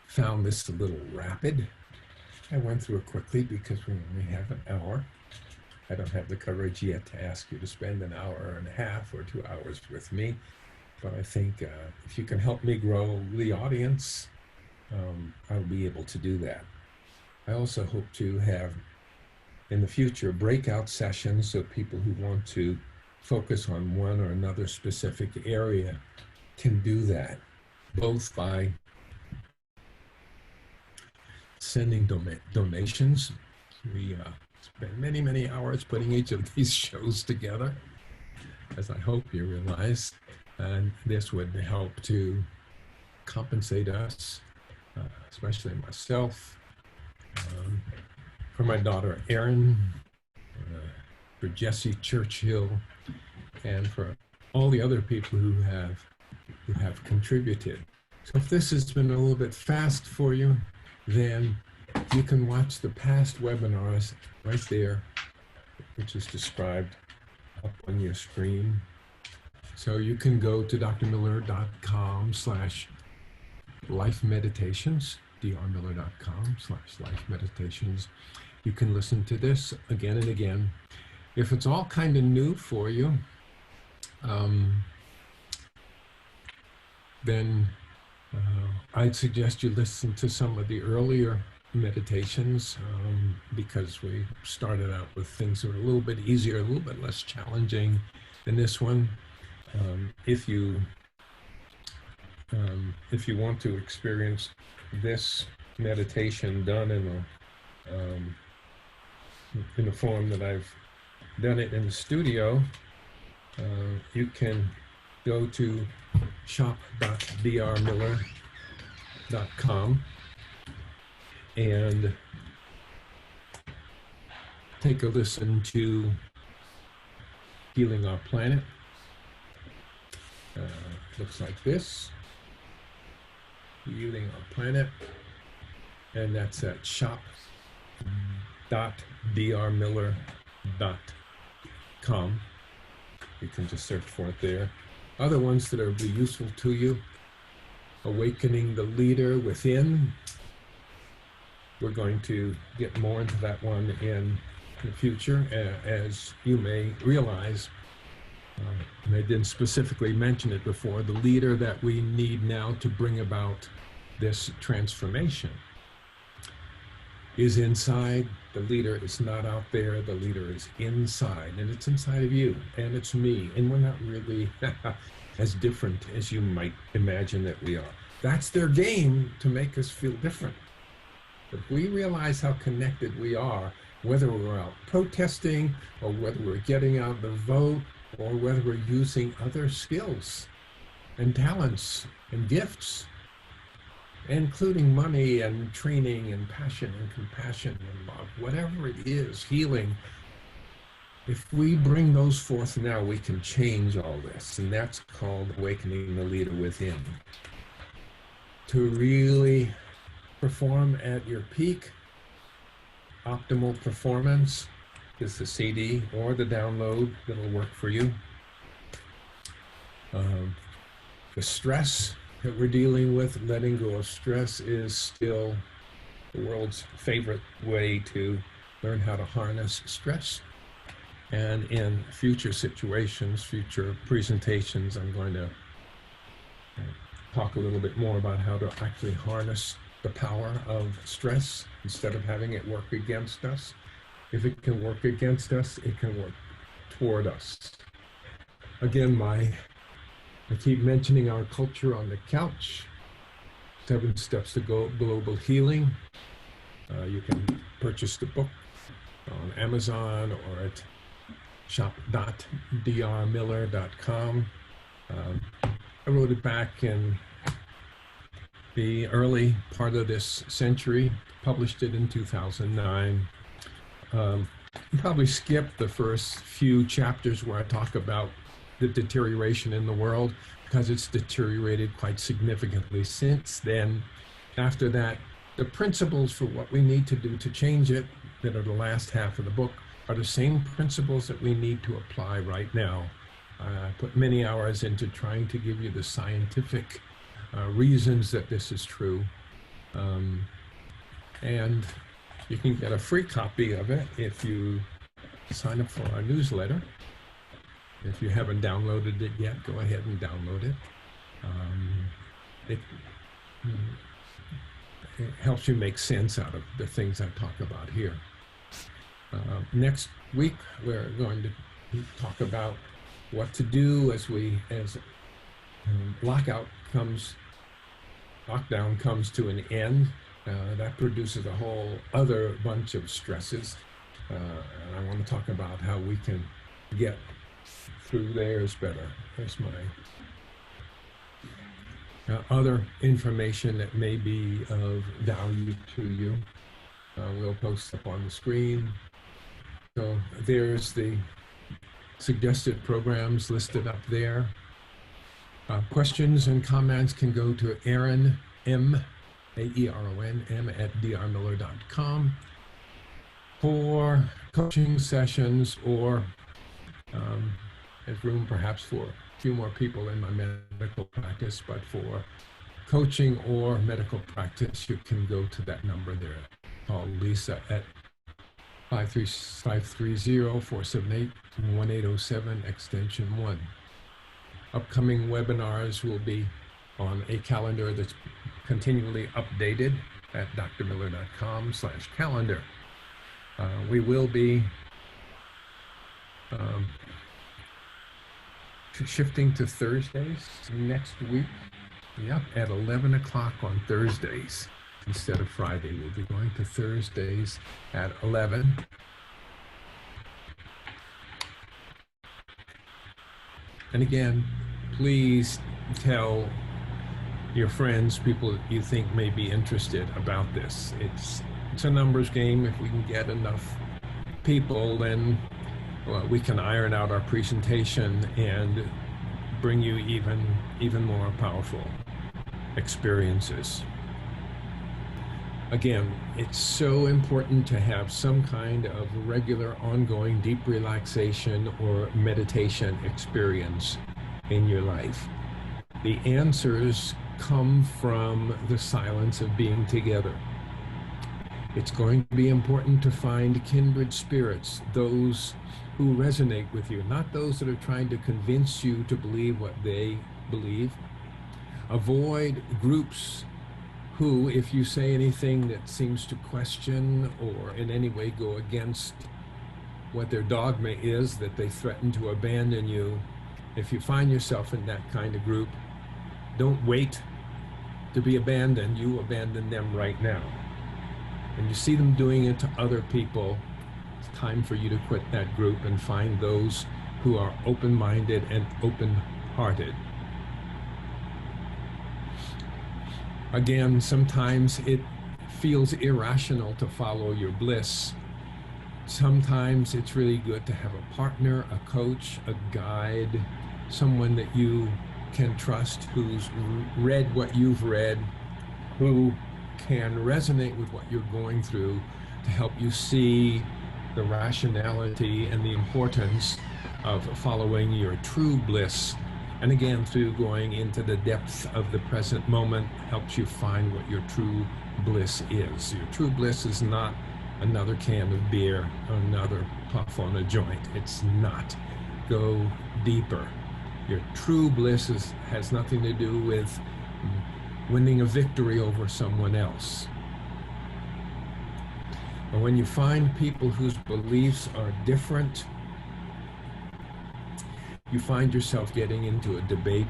found this a little rapid, I went through it quickly because we only have an hour. I don't have the courage yet to ask you to spend an hour and a half or 2 hours with me, but I think if you can help me grow the audience, I'll be able to do that. I also hope to have in the future breakout sessions so people who want to focus on one or another specific area can do that, both by sending donations. We spend many, many hours putting each of these shows together, as I hope you realize, and this would help to compensate us, especially myself, for my daughter Erin, for Jesse Churchill, and for all the other people who have contributed. So if this has been a little bit fast for you, then you can watch the past webinars right there, which is described up on your screen. So you can go to drmiller.com/lifemeditations, drmiller.com/lifemeditations. You can listen to this again and again. If it's all kind of new for you, then I'd suggest you listen to some of the earlier meditations, because we started out with things that were a little bit easier, a little bit less challenging than this one. If you want to experience this meditation done in the form that I've done it in the studio, you can go to shop.drmiller.com and take a listen to Healing Our Planet. Looks like this. Healing Our Planet. And that's at shop.drmiller.com. You can just search for it there. Other ones that will be useful to you: Awakening the Leader Within. We're going to get more into that one in the future. As you may realize, and I didn't specifically mention it before, the leader that we need now to bring about this transformation is inside. The leader is not out there. The leader is inside, and it's inside of you, and it's me, and we're not really as different as you might imagine that we are. That's their game, to make us feel different. But if we realize how connected we are, whether we're out protesting, or whether we're getting out the vote, or whether we're using other skills and talents and gifts, including money and training and passion and compassion and love, whatever it is, healing. If we bring those forth now, we can change all this. And that's called awakening the leader within. To really perform at your peak, optimal performance is the CD or the download that'll work for you. The stress that we're dealing with, letting go of stress, is still the world's favorite way to learn how to harness stress. And in future situations, future presentations, I'm going to talk a little bit more about how to actually harness the power of stress instead of having it work against us. If it can work against us, it can work toward us. Again, I keep mentioning our culture on the couch, 7 Steps to Global Healing. You can purchase the book on Amazon or at shop.drmiller.com. I wrote it back in the early part of this century, published it in 2009. Probably skipped the first few chapters where I talk about the deterioration in the world, because it's deteriorated quite significantly since then. After that, the principles for what we need to do to change it, that are the last half of the book, are the same principles that we need to apply right now. I put many hours into trying to give you the scientific reasons that this is true. And you can get a free copy of it if you sign up for our newsletter. If you haven't downloaded it yet, go ahead and download it. It helps you make sense out of the things I talk about here. Next week, we're going to talk about what to do as lockdown comes to an end. That produces a whole other bunch of stresses. And I want to talk about how we can get through theirs better. There's my other information that may be of value to you. We'll post up on the screen. So there's the suggested programs listed up there. Questions and comments can go to Aaron M, A-E-R-O-N-M @drmiller.com for coaching sessions, or there's room perhaps for a few more people in my medical practice, but for coaching or medical practice, you can go to that number there. Call Lisa at 530-478-1807, extension 1. Upcoming webinars will be on a calendar that's continually updated at drmiller.com/calendar. We will be shifting to Thursdays next week. Yep, at 11 o'clock on Thursdays instead of Friday. We'll be going to Thursdays at 11. And again, please tell your friends, people that you think may be interested about this. It's a numbers game. If we can get enough people, then we can iron out our presentation and bring you even more powerful experiences. Again, it's so important to have some kind of regular, ongoing, deep relaxation or meditation experience in your life. The answers come from the silence of being together. It's going to be important to find kindred spirits, those who resonate with you, not those that are trying to convince you to believe what they believe. Avoid groups who, if you say anything that seems to question or in any way go against what their dogma is, that they threaten to abandon you. If you find yourself in that kind of group, don't wait to be abandoned. You abandon them right now. And you see them doing it to other people, it's time for you to quit that group and find those who are open-minded and open-hearted. Again, sometimes it feels irrational to follow your bliss. Sometimes it's really good to have a partner, a coach, a guide, someone that you can trust, who's read what you've read, who can resonate with what you're going through to help you see the rationality and the importance of following your true bliss. And again, through going into the depth of the present moment helps you find what your true bliss is. Your true bliss is not another can of beer, another puff on a joint. It's not. Go deeper. Your true bliss has nothing to do with winning a victory over someone else. But when you find people whose beliefs are different, you find yourself getting into a debate,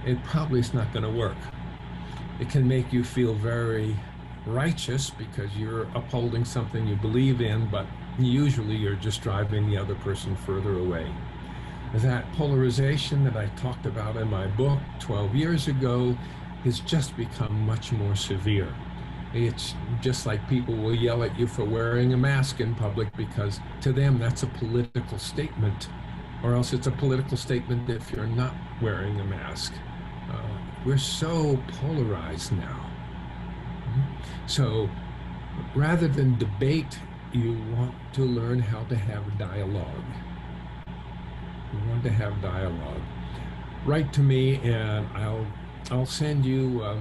it probably is not going to work. It can make you feel very righteous because you're upholding something you believe in, but usually you're just driving the other person further away. That polarization that I talked about in my book 12 years ago has just become much more severe. It's just like people will yell at you for wearing a mask in public because to them that's a political statement, or else it's a political statement if you're not wearing a mask. We're so polarized now. So rather than debate, you want to learn how to have dialogue. You want to have dialogue. Write to me and I'll send you a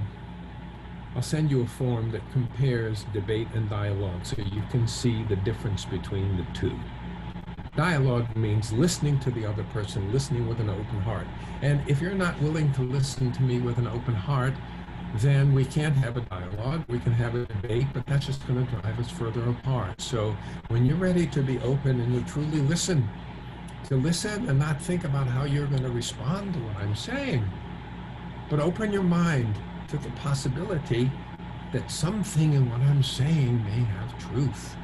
form that compares debate and dialogue so you can see the difference between the two. Dialogue means listening to the other person, listening with an open heart. And if you're not willing to listen to me with an open heart, then we can't have a dialogue. We can have a debate, but that's just going to drive us further apart. So when you're ready to be open and to truly listen, and not think about how you're going to respond to what I'm saying, but open your mind to the possibility that something in what I'm saying may have truth.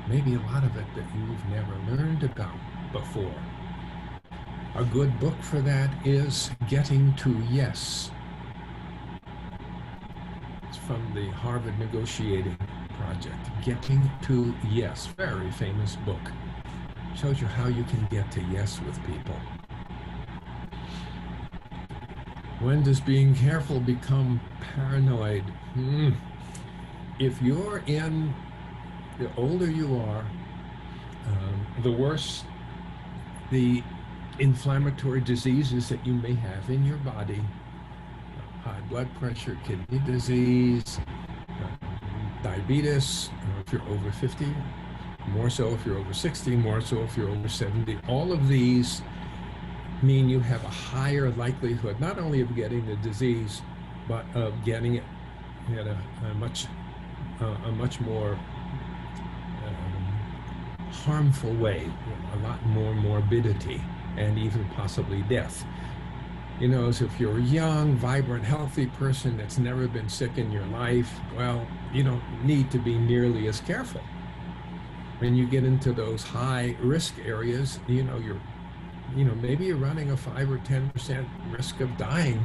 Maybe a lot of it that you've never learned about before. A good book for that is Getting to Yes. It's from the Harvard Negotiating Project. Getting to Yes, very famous book. Shows you how you can get to yes with people. When does being careful become paranoid? If you're in, the older you are, the worse the inflammatory diseases that you may have in your body, high blood pressure, kidney disease, diabetes, if you're over 50, more so if you're over 60, more so if you're over 70. All of these mean you have a higher likelihood not only of getting the disease, but of getting it at a much more harmful way, a lot more morbidity and even possibly death. You know, as if you're a young, vibrant, healthy person that's never been sick in your life, well, you don't need to be nearly as careful. When you get into those high risk areas, maybe you're running a 5 or 10% risk of dying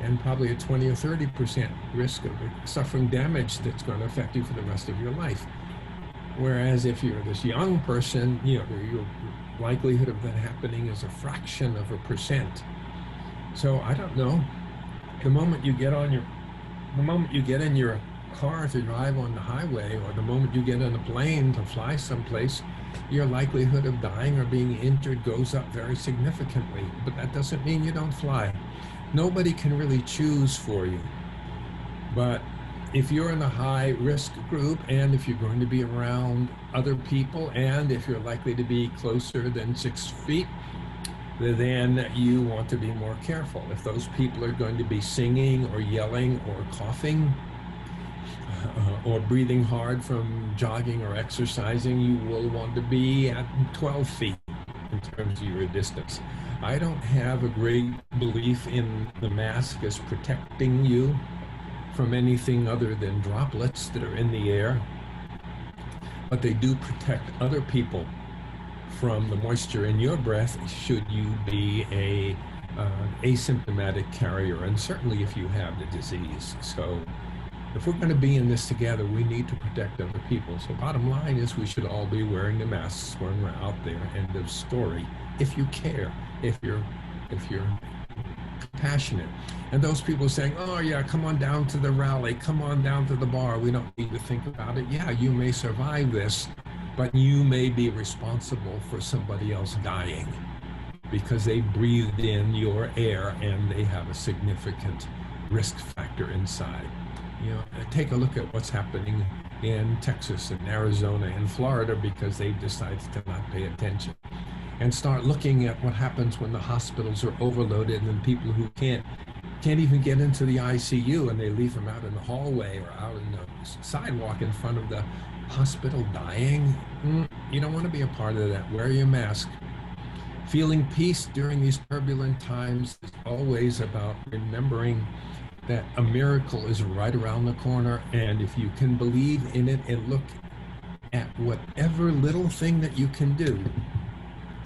and probably a 20 or 30% risk of suffering damage that's going to affect you for the rest of your life. Whereas if you're this young person, your likelihood of that happening is a fraction of a percent. So I don't know, the moment you get in your car to drive on the highway, or the moment you get on a plane to fly someplace, your likelihood of dying or being injured goes up very significantly. But that doesn't mean you don't fly. Nobody can really choose for you. But if you're in a high risk group, and if you're going to be around other people, and if you're likely to be closer than 6 feet, then you want to be more careful. If those people are going to be singing or yelling or coughing or breathing hard from jogging or exercising, you will want to be at 12 feet in terms of your distance. I don't have a great belief in the mask as protecting you from anything other than droplets that are in the air, but they do protect other people from the moisture in your breath should you be a asymptomatic carrier, and certainly if you have the disease. So if we're going to be in this together, we need to protect other people. So bottom line is we should all be wearing the masks when we're out there. End of story. If you care, if you're compassionate. And those people saying, oh yeah, come on down to the rally, come on down to the bar, we don't need to think about it. Yeah, you may survive this, but you may be responsible for somebody else dying because they breathed in your air and they have a significant risk factor inside. Take a look at what's happening in Texas and Arizona and Florida because they've decided to not pay attention. And start looking at what happens when the hospitals are overloaded and people who can't even get into the ICU, and they leave them out in the hallway or out in the sidewalk in front of the hospital dying. You don't want to be a part of that. Wear your mask. Feeling peace during these turbulent times is always about remembering that a miracle is right around the corner, and if you can believe in it and look at whatever little thing that you can do.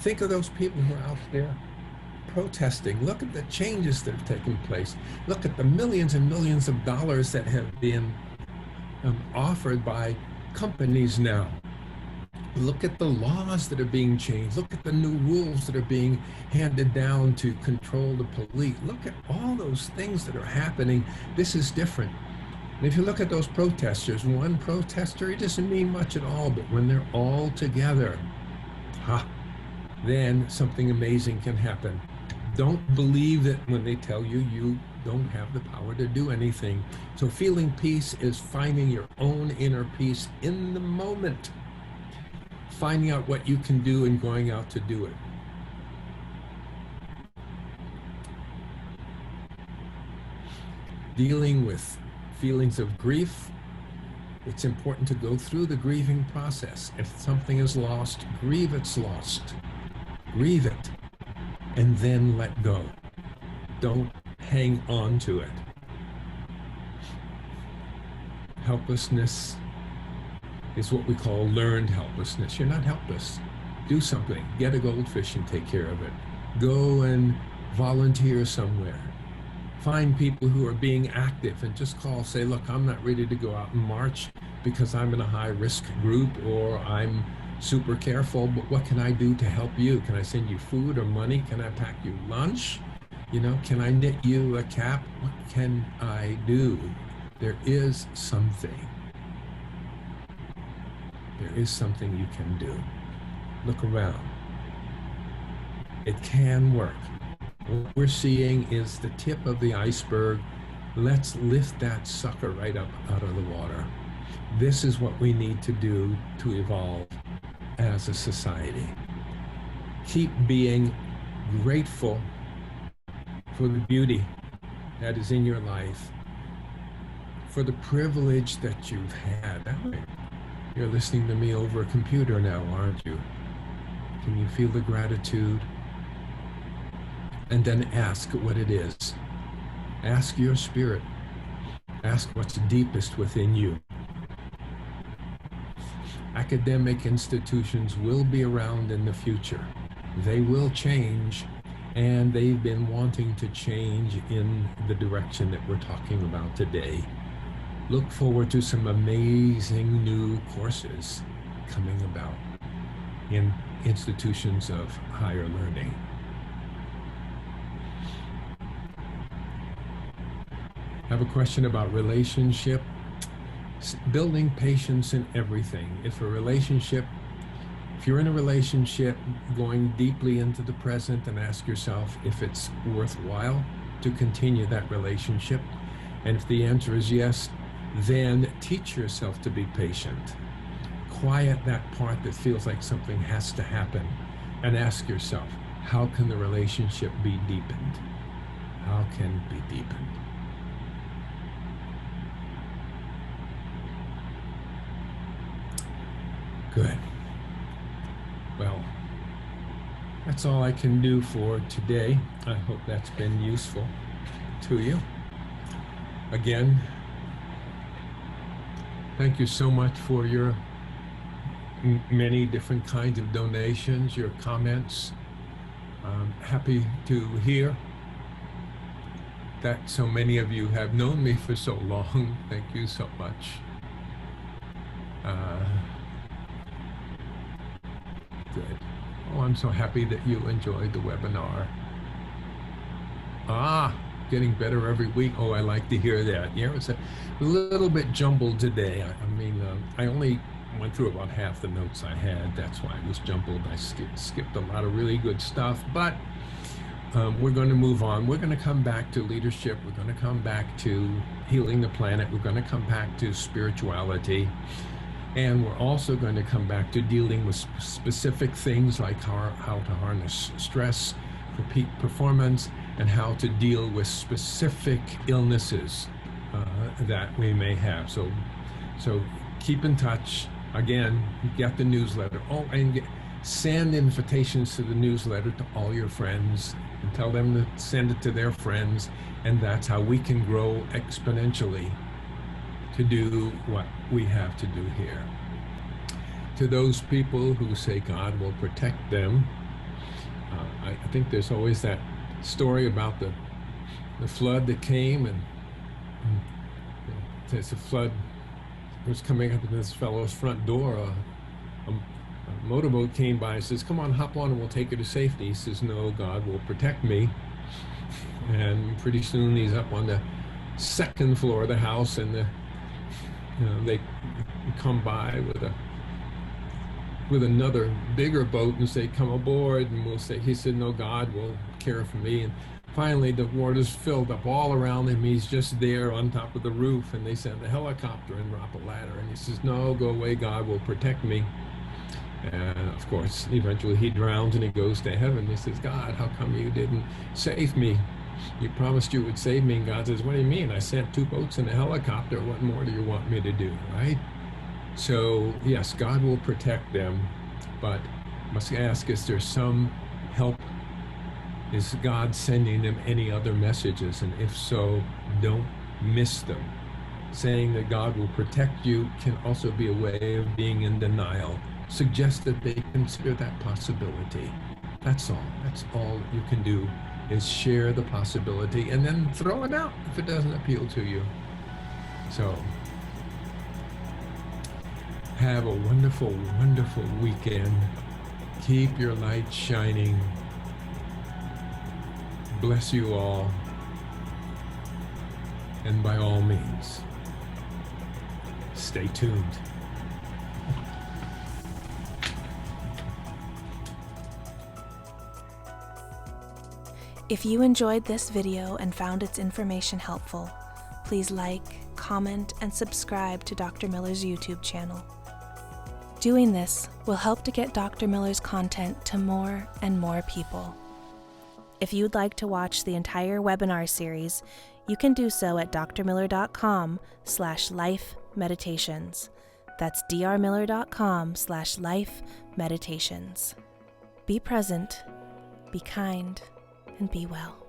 Think of those people who are out there protesting. Look at the changes that have taken place. Look at the millions and millions of dollars that have been offered by companies now. Look at the laws that are being changed. Look at the new rules that are being handed down to control the police. Look at all those things that are happening. This is different. And if you look at those protesters, one protester, it doesn't mean much at all, but when they're all together, then something amazing can happen. Don't believe that when they tell you you don't have the power to do anything. So feeling peace is finding your own inner peace in the moment. Finding out what you can do and going out to do it. Dealing with feelings of grief, it's important to go through the grieving process. If something is lost, grieve it's lost. Grieve it, and then let go. Don't hang on to it. Helplessness is what we call learned helplessness. You're not helpless. Do something. Get a goldfish and take care of it. Go and volunteer somewhere. Find people who are being active and just call, say, look, I'm not ready to go out and march because I'm in a high risk group, or I'm super careful, but what can I do to help you? Can I send you food or money? Can I pack you lunch? Can I knit you a cap? What can I do? There is something. There is something you can do. Look around. It can work. What we're seeing is the tip of the iceberg. Let's lift that sucker right up out of the water. This is what we need to do to evolve as a society. Keep being grateful for the beauty that is in your life, for the privilege that you've had. You're listening to me over a computer now, aren't you? Can you feel the gratitude? And then ask what it is. Ask your spirit. Ask what's deepest within you. Academic institutions will be around in the future. They will change, and they've been wanting to change in the direction that we're talking about today. Look forward to some amazing new courses coming about in institutions of higher learning. I have a question about relationship. Building patience in everything. If you're in a relationship, going deeply into the present and ask yourself if it's worthwhile to continue that relationship. And if the answer is yes, then teach yourself to be patient. Quiet that part that feels like something has to happen and ask yourself, how can the relationship be deepened? How can it be deepened? Good. Well, that's all I can do for today. I hope that's been useful to you. Again, thank you so much for your many different kinds of donations, your comments. I'm happy to hear that so many of you have known me for so long. Thank you so much. Good. Oh, I'm so happy that you enjoyed the webinar. Getting better every week. Oh, I like to hear that. Yeah, it's a little bit jumbled today. I only went through about half the notes I had. That's why it was jumbled. I skipped a lot of really good stuff, but we're going to move on. We're going to come back to leadership. We're going to come back to healing the planet. We're going to come back to spirituality. And we're also going to come back to dealing with specific things like how to harness stress for peak performance and how to deal with specific illnesses that we may have. So keep in touch. Again, get the newsletter. Oh, and send invitations to the newsletter to all your friends and tell them to send it to their friends. And that's how we can grow exponentially to do what we have to do here. To those people who say God will protect them, I think there's always that story about the flood that came, and the flood was coming up to this fellow's front door. A motorboat came by and says, "Come on, hop on and we'll take you to safety." He says, "No, God will protect me." And pretty soon he's up on the second floor of the house, and they come by with another bigger boat and say, "Come aboard," and we'll say, he said, "No, God will care for me." And finally the water's filled up all around him. He's just there on top of the roof, and they send a helicopter and drop a ladder, and he says, "No, go away, God will protect me." And of course, eventually he drowns and he goes to heaven. He says, "God, how come you didn't save me? You promised you would save me." And God says, "What do you mean? I sent 2 boats and a helicopter. What more do you want me to do?" Right? So yes, God will protect them, but must ask, is there some help? Is God sending them any other messages? And if so, don't miss them. Saying that God will protect you can also be a way of being in denial. Suggest that they consider that possibility. That's all. That's all you can do, is share the possibility and then throw it out if it doesn't appeal to you. So have a wonderful, wonderful weekend. Keep your light shining. Bless you all. And by all means, stay tuned. If you enjoyed this video and found its information helpful, please like, comment, and subscribe to Dr. Miller's YouTube channel. Doing this will help to get Dr. Miller's content to more and more people. If you'd like to watch the entire webinar series, you can do so at drmiller.com/lifemeditations. That's drmiller.com/lifemeditations. Be present, be kind, and be well.